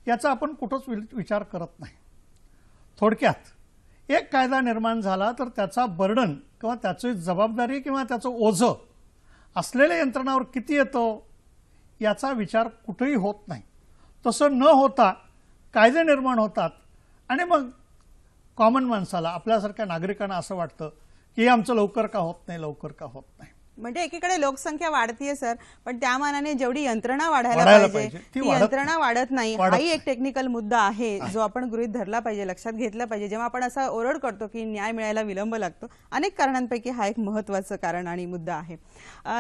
याचा आपण कुठंच विचार करत नाही. थोडक्यात एक कायदा निर्माण झाला तर त्याचा बर्डन किंवा त्याची जबाबदारी किंवा त्याचं ओझं असलेल्या यंत्रणावर किती येतं याचा विचार कुठेही होत नाही. तसं न होता कायदे निर्माण होतात आणि मग कॉमन माणसाला, आपल्यासारख्या नागरिकांना असं वाटतं की आमचं लवकर का होत नाही, लवकर का होत नाही. म्हणजे एकीकडे लोकसंख्या वाढतीये सर, पण त्या मानाने जेवढी यंत्रणा वाढायला पाहिजे ती यंत्रणा वाढत नाही. हाही एक टेक्निकल मुद्दा आहे जो आपण गृहीत धरला पाहिजे, लक्षात घेतला पाहिजे. जेव्हा आपण असा ओरड करतो की न्याय मिळायला विलंब लागतो, अनेक कारणांपैकी हा एक महत्त्वाचं कारण आणि मुद्दा आहे.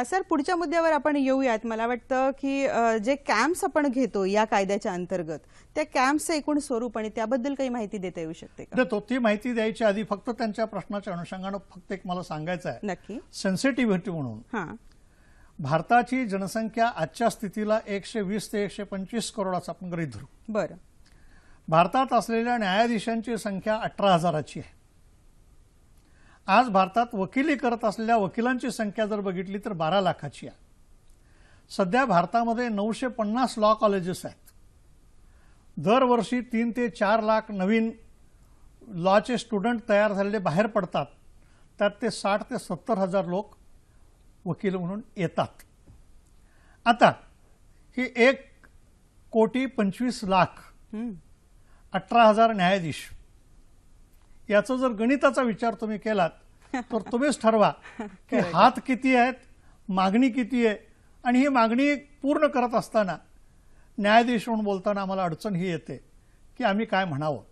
सर, पुढच्या मुद्द्यावर आपण येऊयात. मला वाटतं की जे कॅम्प्स आपण घेतो या कायद्याच्या अंतर्गत, त्या कॅम्पचं एकूण स्वरूप आणि त्याबद्दल काही माहिती देता येऊ शकते का? देतो. ती माहिती द्यायची आधी फक्त त्यांच्या प्रश्नाच्या अनुषंगानं फक्त एक मला सांगायचं आहे. नक्की. सेन्सिटिव्हिटी म्हणून भारताची जनसंख्या आजच्या स्थितीला 120 ते 125 करोडाचा आपण गृहीत धरू. बरं. भारतात असलेल्या न्यायाधीशांची संख्या 18,000ची आहे. आज भारतात वकिली करत असलेल्या वकिलांची संख्या जर बघितली तर 12 लाखाची आहे. सध्या भारतामध्ये 950 लॉ कॉलेजेस आहेत. दरवर्षी 3 ते 4 लाख नवीन लॉचे स्टुडंट तयार झालेले बाहेर पडतात. त्यात ते 60 ते 70 हजार लोक वकील म्हणून येतात. आता ही 1,25,00,000 18,000 न्यायाधीश, याचा जर गणिताचा विचार तुम्ही केलात तर तुम्हीच ठरवा की हात किती आहेत, मागणी किती आहे. आणि ही मागणी पूर्ण करत असताना न्यायाधीश म्हणून बोलताना आम्हाला अडचण ही येते की आम्ही काय म्हणावं.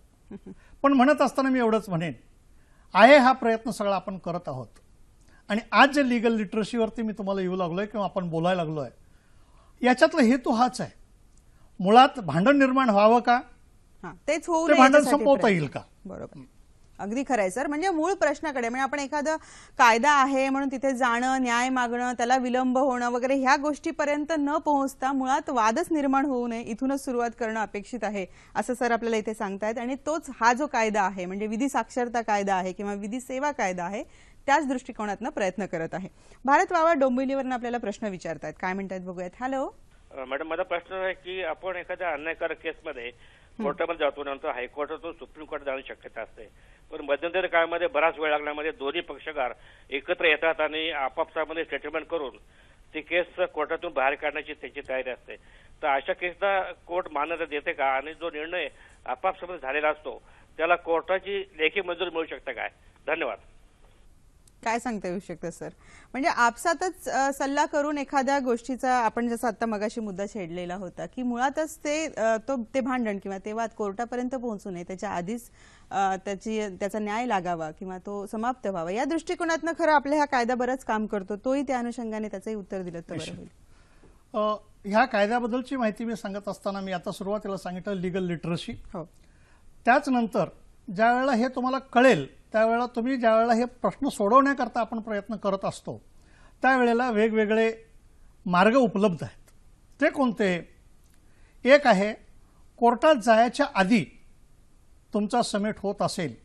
पण म्हणत असताना मी एवढंच म्हणेन, आहे हा प्रयत्न सगळा आपण करत आहोत. आणि आज जे लिगल लिटरसीवरती मी तुम्हाला येऊ लागलोय किंवा आपण बोलायला लागलोय, याच्यातला हेतू हाच आहे. मुळात भांडण निर्माण व्हावं का, तेच होऊ ते भांडण संपवता येईल का. बरोबर, अगदी खरंय सर. म्हणजे मूळ प्रश्नाकडे, म्हणजे आपण एखादा कायदा आहे म्हणून तिथे जाणं, न्याय मागणं, त्याला विलंब होणं वगैरे ह्या गोष्टीपर्यंत न पोहोचता मुळात वादच निर्माण होऊ नये इथूनच सुरुवात करणं अपेक्षित आहे असं सर आपल्याला इथे सांगतायत. आणि तोच हा जो कायदा आहे, म्हणजे विधी साक्षरता कायदा आहे किंवा विधी सेवा कायदा आहे, त्याच दृष्टिकोनातून प्रयत्न करत आहे. भारत वावा डोंबिवलीवरून आपल्याला प्रश्न विचारतायत. काय म्हणतात बघूयात. हॅलो मॅडम, माझा प्रश्न आहे की आपण एखाद्या अन्यायकारक केसमध्ये कोर्टामध्ये जातो, नंतर हायकोर्टातून सुप्रीम कोर्ट जाण्याची शक्यता असते. पण मध्यंतरी काळामध्ये बराच वेळ लागण्यामध्ये दोन्ही पक्षकार एकत्र येतात आणि आपापसामध्ये सेटलमेंट करून ती केस कोर्टातून बाहेर काढण्याची त्याची तयारी असते. तर अशा केसला कोर्ट मान्यता देते का, आणि जो निर्णय आपापसामध्ये झालेला असतो त्याला कोर्टाची लेखी मंजुरी मिळू शकते काय? धन्यवाद. काय सांगता येऊ शकतं सर? म्हणजे आपसातच सल्ला करून एखाद्या गोष्टीचा, आपण जसं आता मगाशी मुद्दा छेडलेला होता की मुळातच ते भांडण किंवा ते वाद कोर्टापर्यंत पोहोचू नये, त्याच्या आधीच त्याचा न्याय लागावा किंवा तो समाप्त व्हावा, या दृष्टिकोनातनं खरं आपला हा कायदा बरंच काम करतो. तोही त्या अनुषंगाने त्याचंही उत्तर दिलं तर बरं होईल. ह्या कायद्याबद्दलची माहिती मी सांगत असताना मी आता सुरुवातीला सांगितलं लिगल लिटरसी. हो. त्याच नंतर ज्या वेळेला हे तुम्हाला कळेल त्यावेळेला तुम्ही ज्या वेळेला हे प्रश्न सोडवण्याकरता आपण प्रयत्न करत असतो त्यावेळेला वेगवेगळे मार्ग उपलब्ध आहेत. ते कोणते? एक आहे, कोर्टात जायच्या आधी तुमचा समेट होत असेल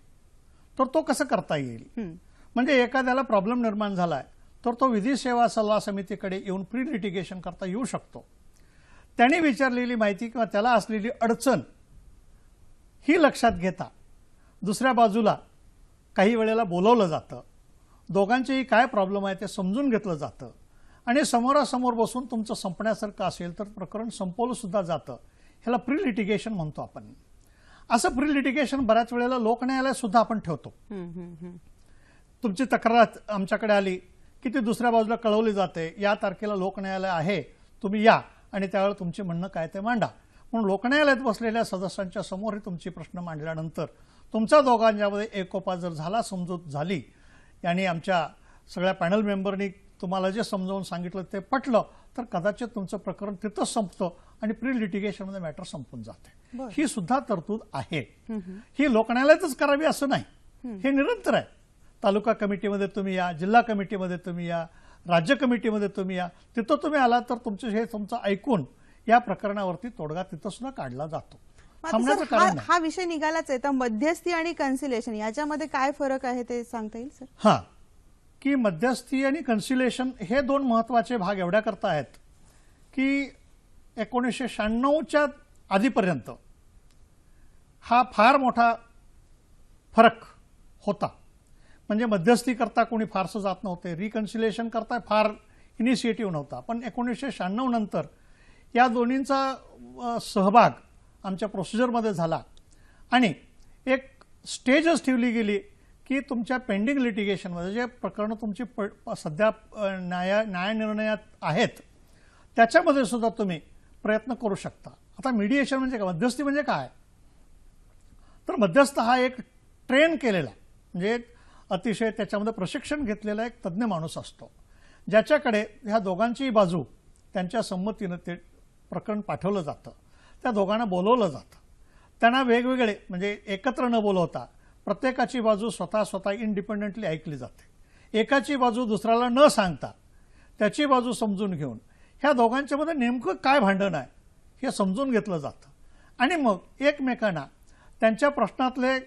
तर तो कसं करता येईल. म्हणजे एखाद्याला प्रॉब्लेम निर्माण झालाय तर तो विधी सेवा सल्ला समितीकडे येऊन प्री लिटिगेशन करता येऊ शकतो. त्याने विचारलेली माहिती किंवा त्याला असलेली अडचण ही लक्षात घेता दुसऱ्या बाजूला काही वेळेला बोलवलं जातं, दोघांचेही काय प्रॉब्लेम आहे ते समजून घेतलं जातं आणि समोरासमोर बसून तुमचं संपण्यासारखं असेल तर प्रकरण संपवलं सुद्धा जातं. ह्याला प्री लिटिगेशन म्हणतो आपण. असं प्री लिटिगेशन बऱ्याच वेळेला लोकन्यायालयात सुद्धा आपण ठेवतो. तुमची तक्रार आमच्याकडे आली की ती दुसऱ्या बाजूला कळवली जाते, या तारखेला लोकन्यायालय आहे, तुम्ही या आणि त्यावेळेला तुमचे म्हणणं काय ते मांडा. म्हणून लोकन्यायालयात बसलेल्या सदस्यांच्या समोर तुमची प्रश्न मांडल्यानंतर तुमच्या दोघांच्यामध्ये एकोपा जर झाला, समजूत झाली आणि आमच्या सगळ्या पॅनल मेंबरनी तुम्हाला जे समजावून सांगितलं ते पटलं तर कदाचित तुमचं प्रकरण तिथंच संपतं आणि प्री लिटिगेशनमध्ये मॅटर संपून जाते. ही सुद्धा तरतूद आहे. ही लोकन्यायालयातच करावी असं नाही, हे निरंतर आहे. तालुका कमिटीमध्ये तुम्ही या, जिल्हा कमिटीमध्ये तुम्ही या, राज्य कमिटीमध्ये तुम्ही या, तिथं तुम्ही आला तर तुमचं हे तुमचं ऐकून या प्रकरणावरती तोडगा तिथं सुद्धा काढला जातो. थांबण्याचं कारण नाही. हा विषय निघालाच आहे तर मध्यस्थी आणि कन्सिलेशन याच्यामध्ये काय फरक आहे ते सांगता येईल सर? हां, की मध्यस्थी आणि कन्सिलेशन हे दोन महत्वाचे भाग एवढ्या करता आहेत की 1996च्या आधीपर्यंत हा फार मोठा फरक होता. म्हणजे मध्यस्थी करता कोणी फारसं जात नव्हते, रिकन्सिलेशन करता फार इनिशिएटिव्ह नव्हता. पण 1996 नंतर या दोन्हींचा सहभाग आमच्या प्रोसिजरमध्ये झाला आणि एक स्टेजच ठेवली गेली की तुमच्या पेंडिंग लिटिगेशनमध्ये जे प्रकरणं तुमची सध्या न्याय निर्णयात आहेत त्याच्यामध्ये सुद्धा तुम्ही प्रयत्न करू शकता. आता मीडिएशन म्हणजे काय, मध्यस्थी म्हणजे काय, तर मध्यस्थ हा एक ट्रेन केलेला म्हणजे अतिशय त्याच्यामध्ये प्रशिक्षण घेतलेला एक तज्ज्ञ माणूस असतो, ज्याच्याकडे ह्या दोघांचीही बाजू त्यांच्या संमतीनं ते प्रकरण पाठवलं जातं. त्या दोघांना बोलवलं जातं. त्यांना वेगवेगळे म्हणजे एकत्र न बोलवता प्रत्येकाची बाजू स्वतः इंडिपेंडेंटली ऐकली जाते. एकाची बाजू दुसऱ्याला न सांगता त्याची बाजू समजून घेऊन ह्या दोघांच्यामध्ये नेमकं काय भांडण आहे हे समजून घेतलं जातं आणि मग एकमेकांना त्यांच्या प्रश्नातले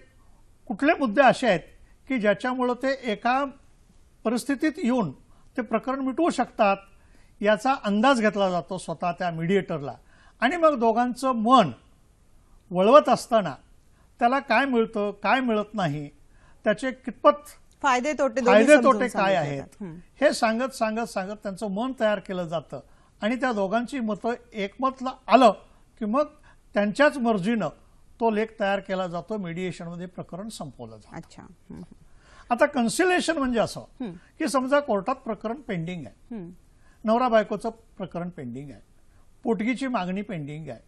कुठले मुद्दे असे आहेत की ज्याच्यामुळं ते एका परिस्थितीत येऊन ते प्रकरण मिटवू शकतात याचा अंदाज घेतला जातो स्वतः त्या मीडिएटरला. आणि मग दोघांचं मन वळवत असताना त्याला काय मिळतं काय मिळत नाही, त्याचे कितपत फायदे तोटे काय आहेत हे सांगत सांगत सांगत त्यांचं मन तयार केलं जातं आणि त्या दोघांची मतं एकमतला आलं की मग त्यांच्याच मर्जीनं तो लेख तयार केला जातो, मीडिएशनमध्ये प्रकरण संपवलं जातं. अच्छा. आता कन्सिलेशन म्हणजे असं की समजा कोर्टात प्रकरण पेंडिंग आहे, नवरा बायकोचं प्रकरण पेंडिंग आहे, पोटगीची मागणी पेंडिंग आहे,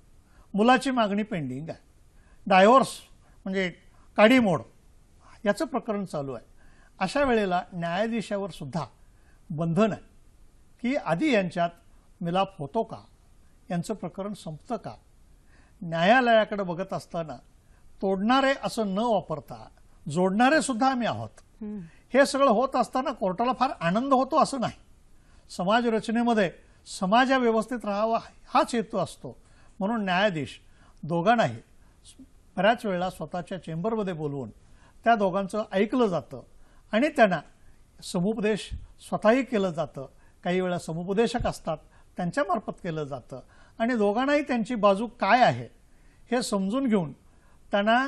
मुलाची मागणी पेंडिंग आहे, डायव्होर्स म्हणजे काडीमोड याचं प्रकरण चालू आहे. अशा वेळेला न्यायाधीशावर सुद्धा बंधन आहे की आधी यांच्यात मिलाप होतो का, यांचं प्रकरण संपतं का. न्यायालयाकडे बघत असताना तोडणारे असं न वापरता जोडणारे सुद्धा आम्ही आहोत. हे सगळं होत असताना कोर्टाला फार आनंद होतो असं नाही. समाज रचनेमध्ये समाजा व्यवस्थित राहावा हाच हेतू असतो. म्हणून न्यायाधीश दोघांनाही बऱ्याच वेळा स्वतःच्या चेंबरमध्ये बोलवून त्या दोघांचं ऐकलं जातं आणि त्यांना समुपदेश स्वतःही केलं जातं. काही वेळा समुपदेशक असतात त्यांच्यामार्फत केलं जातं आणि दोघांनाही त्यांची बाजू काय आहे हे समजून घेऊन त्यांना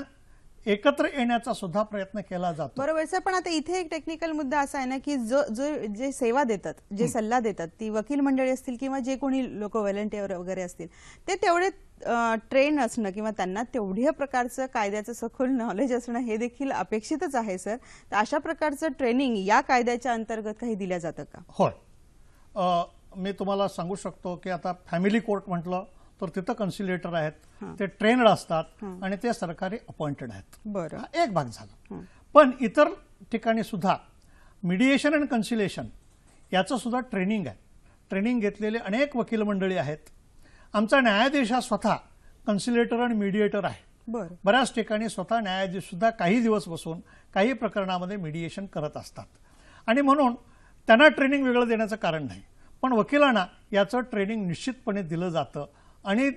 एकत्र येण्याचा सुद्धा प्रयत्न केला जातो. बरोबर सर. पण आता इथे एक टेक्निकल मुद्दा असा आहे ना की जे सेवा देतात, जे सल्ला देतात, ती वकील मंडळी असतील किंवा जे कोणी लोक व्हॉलंटियर वगैरे असतील ते तेवढे ट्रेन असणं किंवा त्यांना तेवढ्या प्रकारचं कायद्याचं सखोल नॉलेज असणं हे देखील अपेक्षितच आहे सर. तर अशा प्रकारचं ट्रेनिंग या कायद्याच्या अंतर्गत काही दिलं जातं का? होय. मी तुम्हाला सांगू शकतो की आता फॅमिली कोर्ट म्हटलं तर तिथं कन्सिलेटर आहेत, ते ट्रेनड असतात आणि ते सरकारी अपॉइंटेड आहेत. बरं. हा एक भाग झाला. पण इतर ठिकाणी सुद्धा मीडिएशन आणि कन्सिलेशन याचं सुद्धा ट्रेनिंग आहे. ट्रेनिंग घेतलेले अनेक वकील मंडळी आहेत. आमचा न्यायाधीश हा स्वतः कन्सिलेटर आणि मीडिएटर आहे. बरं. बऱ्याच ठिकाणी स्वतः न्यायाधीश सुद्धा काही दिवस बसून काही प्रकरणामध्ये मीडिएशन करत असतात आणि म्हणून त्यांना ट्रेनिंग वेगळं देण्याचं कारण नाही. पण वकिलांना याचं ट्रेनिंग निश्चितपणे दिलं जातं आणि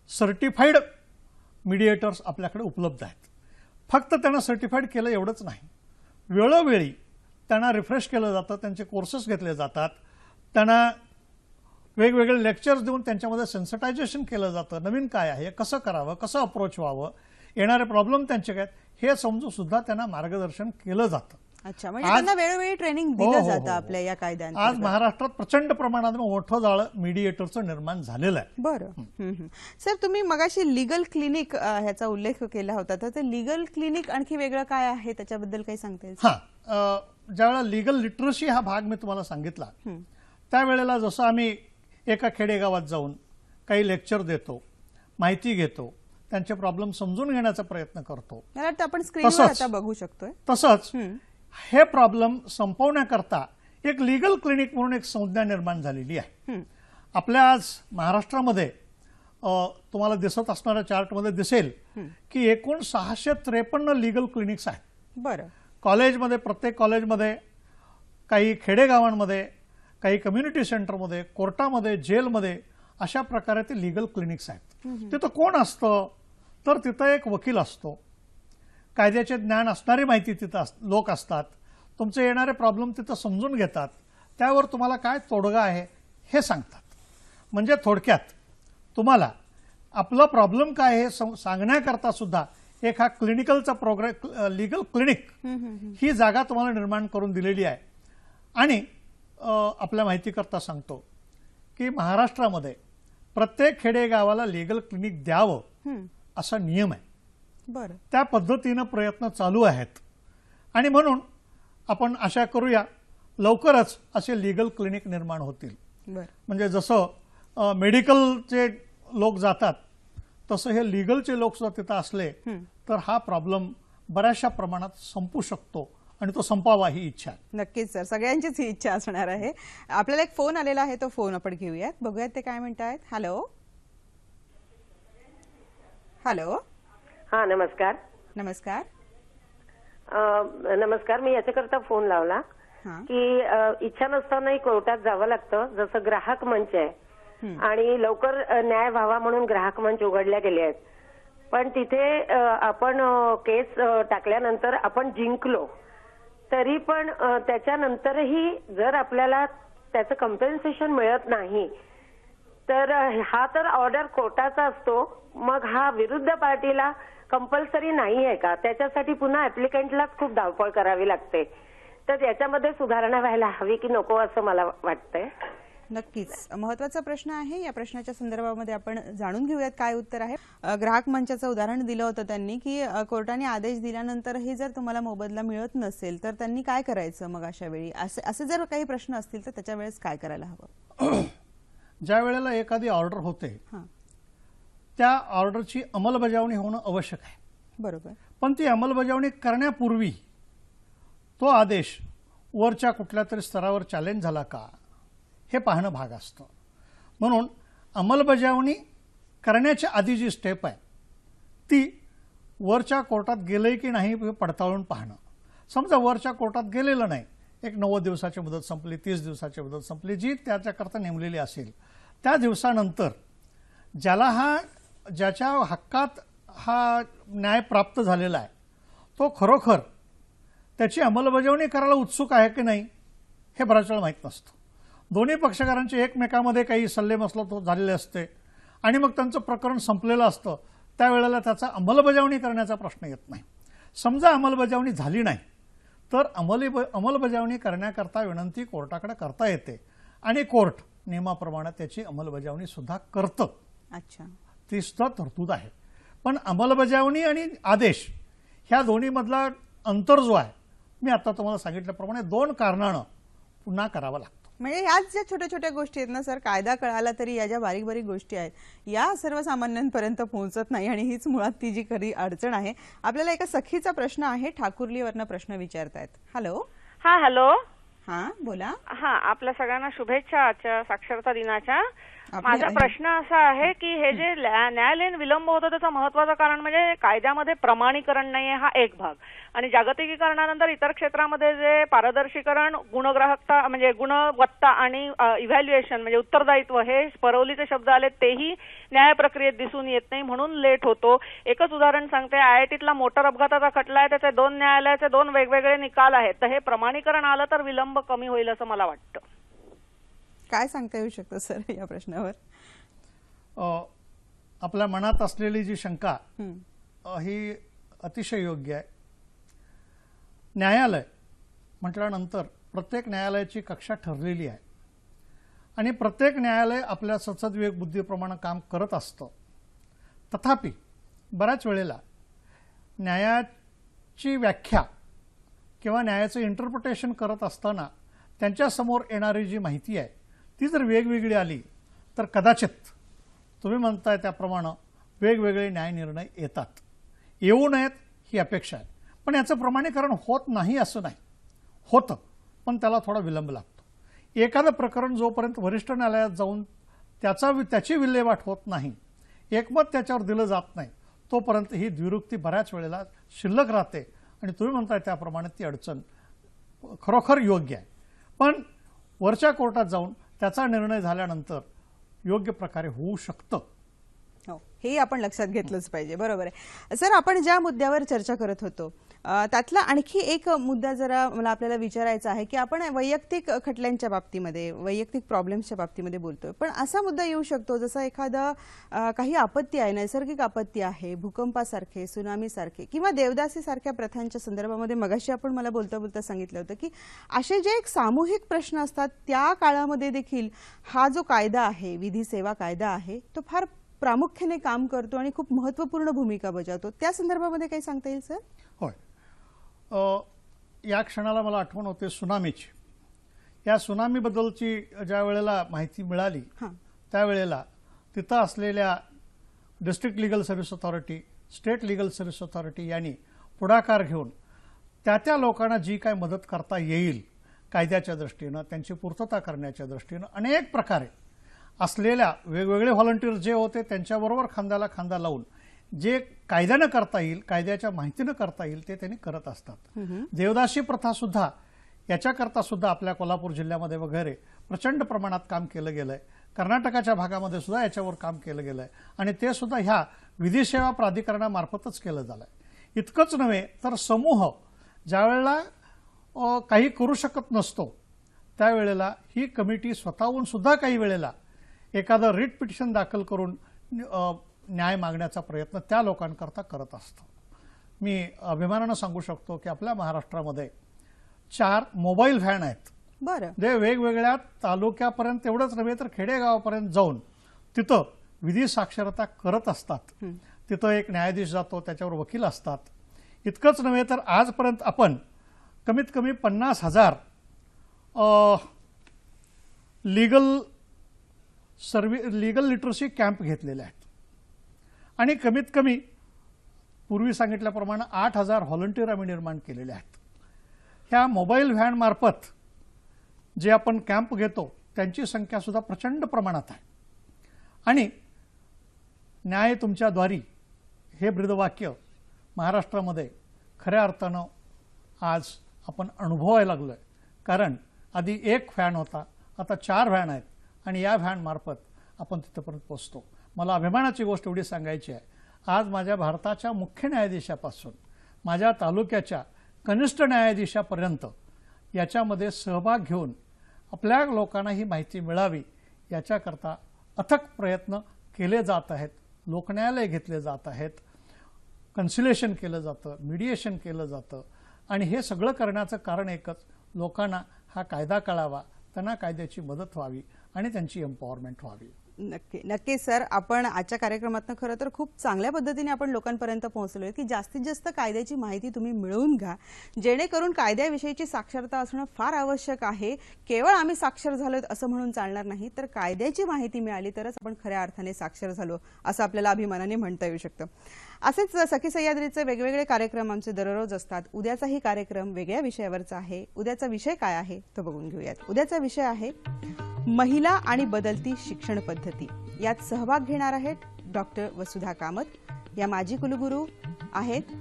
सर्टिफाईड मीडिएटर्स आपल्याकडे उपलब्ध आहेत. फक्त त्यांना सर्टिफाईड केलं एवढंच नाही, वेळोवेळी त्यांना रिफ्रेश केलं जातं, त्यांचे कोर्सेस घेतले जातात, त्यांना वेगवेगळे लेक्चर्स देऊन त्यांच्यामध्ये सेन्सिटायझेशन केलं जातं. नवीन काय आहे, कसं करावं, कसं अप्रोच व्हावं येणारे प्रॉब्लेम त्यांचे काय हे समजून सुद्धा त्यांना मार्गदर्शन केलं जातं. अच्छा, म्हणजे त्यांना वेळोवेळी ट्रेनिंग दिलं जातं आपल्या या कायद्यांत. आज महाराष्ट्रात प्रचंड प्रमाणात मोठं जाळं मीडिएटरचं निर्माण झालेलं आहे. बरं. सर, तुम्ही मगाशी लीगल क्लिनिक ह्याचा उल्लेख केला होता, तर ते लीगल क्लिनिक आणखी वेगळं काय आहे त्याच्याबद्दल काही सांगता येईल? ज्यावेळेला लीगल लिटरसी हा भाग मी तुम्हाला सांगितला त्यावेळेला जसं आम्ही एका खेडेगावात जाऊन काही लेक्चर देतो, माहिती घेतो, त्यांचे प्रॉब्लेम समजून घेण्याचा प्रयत्न करतो, मला वाटतं आपण स्क्रीनवर आता बघू शकतोय. तसंच हे प्रॉब्लेम संपवण्याकरता एक लीगल क्लिनिक म्हणून एक संज्ञा निर्माण झालेली आहे. आपल्या आज महाराष्ट्रामध्ये तुम्हाला दिसत असणाऱ्या चार्टमध्ये दिसेल की एकूण 653 लीगल क्लिनिक्स आहेत. बरं. कॉलेजमध्ये, प्रत्येक कॉलेजमध्ये, काही खेडेगावांमध्ये, काही कम्युनिटी सेंटरमध्ये, कोर्टामध्ये, जेलमध्ये अशा प्रकारे ते लीगल क्लिनिक्स आहेत. तिथं कोण असतं तर तिथं एक वकील असतो, कायद्याचे ज्ञान असणारी माहिती तिथं लोक असतात, तुमचे येणारे प्रॉब्लेम तिथं समजून घेतात, त्यावर तुम्हाला काय तोडगा आहे हे सांगतात. म्हणजे थोडक्यात तुम्हाला आपला प्रॉब्लेम काय हे सांगण्याकरता सुद्धा एक हा क्लिनिकलचा प्रोग्राम, लीगल क्लिनिक ही जागा तुम्हाला निर्माण करून दिलेली आहे. आणि आपल्या माहितीकरता सांगतो की महाराष्ट्रामध्ये प्रत्येक खेडेगावाला लीगल क्लिनिक द्यावं असा नियम आहे. बरं. त्या पद्धतीनं प्रयत्न चालू आहेत आणि म्हणून आपण आशा करूया लवकरच असे लीगल क्लिनिक निर्माण होतील. म्हणजे जसं मेडिकलचे लोक जातात तसं हे लीगलचे लोक सुद्धा तिथं असले तर हा प्रॉब्लेम बऱ्याचशा प्रमाणात संपू शकतो आणि तो संपावा ही इच्छा आहे. नक्कीच सर, सगळ्यांचीच ही इच्छा असणार आहे. आपल्याला एक फोन आलेला आहे, तो फोन आपण घेऊयात, बघूयात ते काय म्हणतायत. हॅलो. हॅलो. हा, नमस्कार. नमस्कार. नमस्कार. मी याच्याकरता फोन लावला की इच्छा नसतानाही कोर्टात जावं लागतं. जसं ग्राहक मंच आहे आणि लवकर न्याय व्हावा म्हणून ग्राहक मंच उघडल्या गेले आहेत, पण तिथे आपण केस टाकल्यानंतर आपण जिंकलो तरी पण त्याच्यानंतरही जर आपल्याला त्याचं कम्पेन्सेशन मिळत नाही तर हा तर ऑर्डर कोर्टाचा असतो, मग हा विरुद्ध पार्टीला कंपल्सरी नाही आहे का? त्याच्यासाठी पुन्हा ऍप्लिकंटलाच खूप धावपळ करावी लागते. तर याच्यामध्ये सुधारणा व्हायला हवी की नको असं मला वाटतंय. नक्कीच महत्वाचा प्रश्न आहे. या प्रश्नाच्या संदर्भामध्ये आपण जाणून घेऊयात काय उत्तर आहे. ग्राहक मंचाचं उदाहरण दिलं होतं त्यांनी की कोर्टाने आदेश दिल्यानंतरही जर तुम्हाला मोबदला मिळत नसेल तर त्यांनी काय करायचं मग अशा वेळी? असे जर काही प्रश्न असतील तर त्याच्या वेळेस काय करायला हवं? ज्या वेळेला एखादी ऑर्डर होते त्या ऑर्डरची अंमलबजावणी होणं आवश्यक आहे. बरोबर. पण ती अंमलबजावणी करण्यापूर्वी तो आदेश वरच्या कुठल्या तरी स्तरावर चॅलेंज झाला का हे पाहणं भाग असतं. म्हणून अंमलबजावणी करण्याच्या आधी जी स्टेप आहे ती वरच्या कोर्टात गेलंय की नाही हे पडताळून पाहणं. समजा वरच्या कोर्टात गेलेलं नाही, एक 90 दिवसाची मुदत संपली, 30 दिवसाची मुदत संपली, जी त्याच्याकरता नेमलेली असेल, त्या दिवसानंतर ज्याच्या हक्कात हा न्याय प्राप्त झालेला आहे तो खरोखर त्याची अंमलबजावणी करायला उत्सुक आहे की नाही हे बऱ्याच वेळा माहीत नसतं. दोन्ही पक्षकारांचे एकमेकांमध्ये काही सल्लेमसलत झालेले असते आणि मग त्यांचं प्रकरण संपलेलं असतं. त्यावेळेला त्याचा अंमलबजावणी करण्याचा प्रश्न येत नाही. समजा अंमलबजावणी झाली नाही तर अंमलबजावणी करण्याकरता विनंती कोर्टाकडे करता येते आणि कोर्ट नियमाप्रमाणे त्याची अंमलबजावणी सुद्धा करतं. अच्छा, ती सुद्धा तरतूद आहे. पण अंमलबजावणी आणि आदेश ह्या दोन्हीमधला अंतर जो आहे मी आता तुम्हाला सांगितल्याप्रमाणे 2 कारणानं पुन्हा करावा लागतो. म्हणजे याच ज्या छोट्या छोट्या गोष्टी आहेत ना सर, कायदा कळाला तरी या ज्या बारीक बारीक गोष्टी आहेत या सर्वसामान्यांपर्यंत पोहोचत नाही आणि हीच मुळात ती जी खरी अडचण आहे. आपल्याला एका सखीचा प्रश्न आहे, ठाकुर्लीवरनं प्रश्न विचारतायत. हॅलो. हा, हॅलो. हा, बोला. हा, आपल्या सगळ्यांना शुभेच्छा आजच्या साक्षरता दिनाच्या. माझा प्रश्न असा आहे की हे जे न्यायालयीन विलंब होतो त्याचं महत्वाचं कारण म्हणजे कायद्यामध्ये प्रमाणीकरण नाहीये हा एक भाग, आणि जागतिकीकरणानंतर इतर क्षेत्रामध्ये जे पारदर्शीकरण, गुणग्राहकता म्हणजे गुणवत्ता आणि इव्हॅल्युएशन म्हणजे उत्तरदायित्व हे परवलीचे शब्द आले तेही न्याय प्रक्रियेत दिसून येत नाही, म्हणून लेट होतो. एकच उदाहरण सांगते, IITतला मोटर अपघाताचा खटला आहे, त्याचे 2 न्यायालयाचे 2 वेगवेगळे निकाल आहेत. तर हे प्रमाणीकरण आलं तर विलंब कमी होईल असं मला वाटतं. काय सांगता येऊ शकतं सर या प्रश्नावर? आपल्या मनात असलेली जी शंका ही अतिशय योग्य आहे. न्यायालय म्हटल्यानंतर प्रत्येक न्यायालयाची कक्षा ठरलेली आहे आणि प्रत्येक न्यायालय आपल्या सद्विवेक बुद्धीप्रमाणे काम करत असतं. तथापि बऱ्याच वेळेला न्यायाची व्याख्या किंवा न्यायाचं इंटरप्रिटेशन करत असताना त्यांच्यासमोर येणारी जी माहिती आहे ती जर वेगवेगळी आली तर कदाचित तुम्ही म्हणताय त्याप्रमाणे वेगवेगळे न्याय निर्णय येतात. येऊ नयेत ही अपेक्षा आहे, पण याचं प्रमाणीकरण होत नाही असं नाही, होतं, पण त्याला थोडा विलंब लागतो. एखादं प्रकरण जोपर्यंत वरिष्ठ न्यायालयात जाऊन त्याची विल्हेवाट होत नाही, एकमत त्याच्यावर दिलं जात नाही, तोपर्यंत ही द्विरुक्ती बऱ्याच वेळेला शिल्लक राहते आणि तुम्ही म्हणताय त्याप्रमाणे ती अडचण खरोखर योग्य आहे. पण वरच्या कोर्टात जाऊन त्याचा निर्णय झाल्यानंतर योग्य प्रकारे होऊ शकतं. हो, हे आपण लक्षात घेतलंच पाहिजे. बरोबर आहे सर. आपण ज्या मुद्द्यावर चर्चा करत होतो त्यातला आणखी एक मुद्दा जरा मला आपल्याला विचारायचा आहे की आपण वैयक्तिक खटल्यांच्या बाबतीमध्ये, वैयक्तिक प्रॉब्लेम्सच्या बाबतीमध्ये बोलतोय, पण असा मुद्दा येऊ शकतो जसा एखादा काही आपत्ती आहे, नैसर्गिक आपत्ती आहे, भूकंपासारखे, सुनामीसारखे किंवा देवदासीसारख्या प्रथांच्या संदर्भामध्ये मगाशी आपण मला बोलता बोलता सांगितलं होतं की असे जे एक सामूहिक प्रश्न असतात त्या काळामध्ये देखील हा जो कायदा आहे, विधी सेवा कायदा आहे, तो फार प्रामुख्याने काम करतो आणि खूप महत्त्वपूर्ण भूमिका बजावतो. त्या संदर्भामध्ये काही सांगता येईल सर? होय, या क्षणाला मला आठवण होते सुनामीची. या सुनामीबद्दलची ज्या वेळेला माहिती मिळाली त्यावेळेला तिथं असलेल्या district legal service authority, state legal service authority यांनी पुढाकार घेऊन त्या लोकांना जी काय मदत करता येईल कायद्याच्या दृष्टीनं, त्यांची पूर्तता करण्याच्या दृष्टीनं अनेक प्रकारे असलेल्या वेगवेगळे व्हॉलंटिअर्स जे होते त्यांच्याबरोबर खांद्याला खांदा लावून जे कायद्यानं करता येईल, कायद्याच्या माहितीनं करता येईल ते त्यांनी करत असतात. देवदासी प्रथा सुद्धा याच्याकरता सुद्धा आपल्या कोल्हापूर जिल्ह्यामध्ये वगैरे प्रचंड प्रमाणात काम केलं गेलंय. कर्नाटकाच्या भागामध्ये सुद्धा याच्यावर काम केलं गेलंय आणि ते सुद्धा ह्या विधी सेवा प्राधिकरणामार्फतच केलं झालंय. इतकंच नव्हे तर समूह ज्यावेळेला काही करू शकत नसतो त्यावेळेला ही कमिटी स्वतःहून सुद्धा काही वेळेला एखादं रिट पिटिशन दाखल करून न्याय मागण्याचा प्रयत्न त्या लोकांकरता करत असतो. मी अभिमानानं सांगू शकतो की आपल्या महाराष्ट्रामध्ये 4 मोबाईल व्हॅन आहेत. बरं. जे वेगवेगळ्या तालुक्यापर्यंत एवढंच नव्हे तर खेडेगावापर्यंत जाऊन तिथं विधी साक्षरता करत असतात. तिथं एक न्यायाधीश जातो, त्याच्यावर वकील असतात. इतकंच नव्हे तर आजपर्यंत आपण कमीत कमी 50,000 लीगल लिटरसी कॅम्प घेतलेले आहेत आणि कमीत कमी पूर्वी सांगितल्याप्रमाणे 8,000 व्हॉलंटिअर आम्ही निर्माण केलेले आहेत. ह्या मोबाईल व्हॅन मार्फत जे आपण कॅम्प घेतो त्यांची संख्या सुद्धा प्रचंड प्रमाणात आहे आणि न्याय तुमच्याद्वारी हे ब्रीदवाक्य महाराष्ट्रामध्ये खऱ्या अर्थानं आज आपण अनुभवायला लागलोय. कारण आधी 1 व्हॅन होता, आता 4 व्हॅन आहेत आणि या व्हॅन मार्फत आपण तिथपर्यंत पोहोचतो. मला अभिमानाची गोष्ट एवढी सांगायची आहे, आज माझ्या भारताच्या मुख्य न्यायाधीशापासून माझ्या तालुक्याच्या कनिष्ठ न्यायाधीशापर्यंत याच्यामध्ये सहभाग घेऊन आपल्या लोकांना ही माहिती मिळावी याच्याकरता अथक प्रयत्न केले जात आहेत. लोकन्यायालय घेतले जात आहेत, कन्सिलेशन केलं जातं, मीडिएशन केलं जातं आणि हे सगळं करण्याचं कारण एकच, लोकांना हा कायदा कळावा, त्यांना कायद्याची मदत व्हावी आणि त्यांची एम्पॉवरमेंट व्हावी. नक्की सर. आपण आजच्या कार्यक्रमातून खरं तर खूप चांगल्या पद्धतीने आपण लोकांपर्यंत पोहोचलोय की जास्तीत जास्त कायद्याची माहिती तुम्ही मिळवून घ्या, जेणेकरून कायद्याविषयीची साक्षरता असणं फार आवश्यक आहे. केवळ आम्ही साक्षर झालोय असं म्हणून चालणार नाही, तर कायद्याची माहिती मिळाली तरच आपण खऱ्या अर्थाने साक्षर झालो असं आपल्याला अभिमानाने म्हणता येऊ शकतं. असेच सखी सह्याद्रीचे वेगवेगळे कार्यक्रम आमचे दररोज असतात. उद्याचाही कार्यक्रम वेगळ्या विषयावरचा आहे. उद्याचा विषय काय आहे तो बघून घेऊयात. उद्याचा विषय आहे महिला आणि बदलती शिक्षण पद्धती. यात सहभाग घेणार आहेत डॉक्टर वसुधा कामत, या माजी कुलगुरू आहेत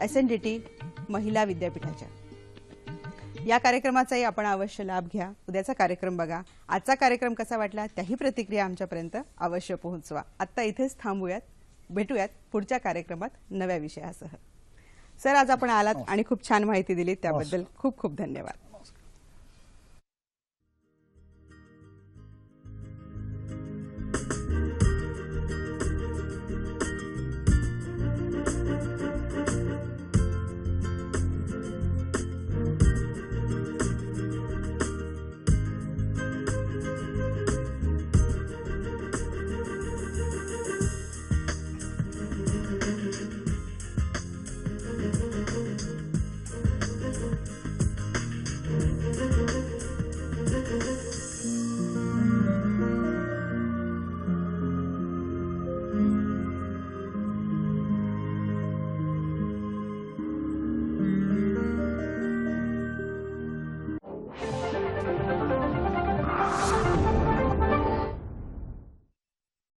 SNDT महिला विद्यापीठाच्या. या कार्यक्रमाचाही आपण अवश्य लाभ घ्या. उद्याचा कार्यक्रम बघा. आजचा कार्यक्रम कसा वाटला त्याही प्रतिक्रिया आमच्यापर्यंत अवश्य पोहोचवा. आत्ता इथेच थांबूयात, भेटूयात पुढच्या कार्यक्रमात नव्या विषयासह. सर, आज आपण आलात आणि खूप छान माहिती दिली त्याबद्दल खूप खूप धन्यवाद.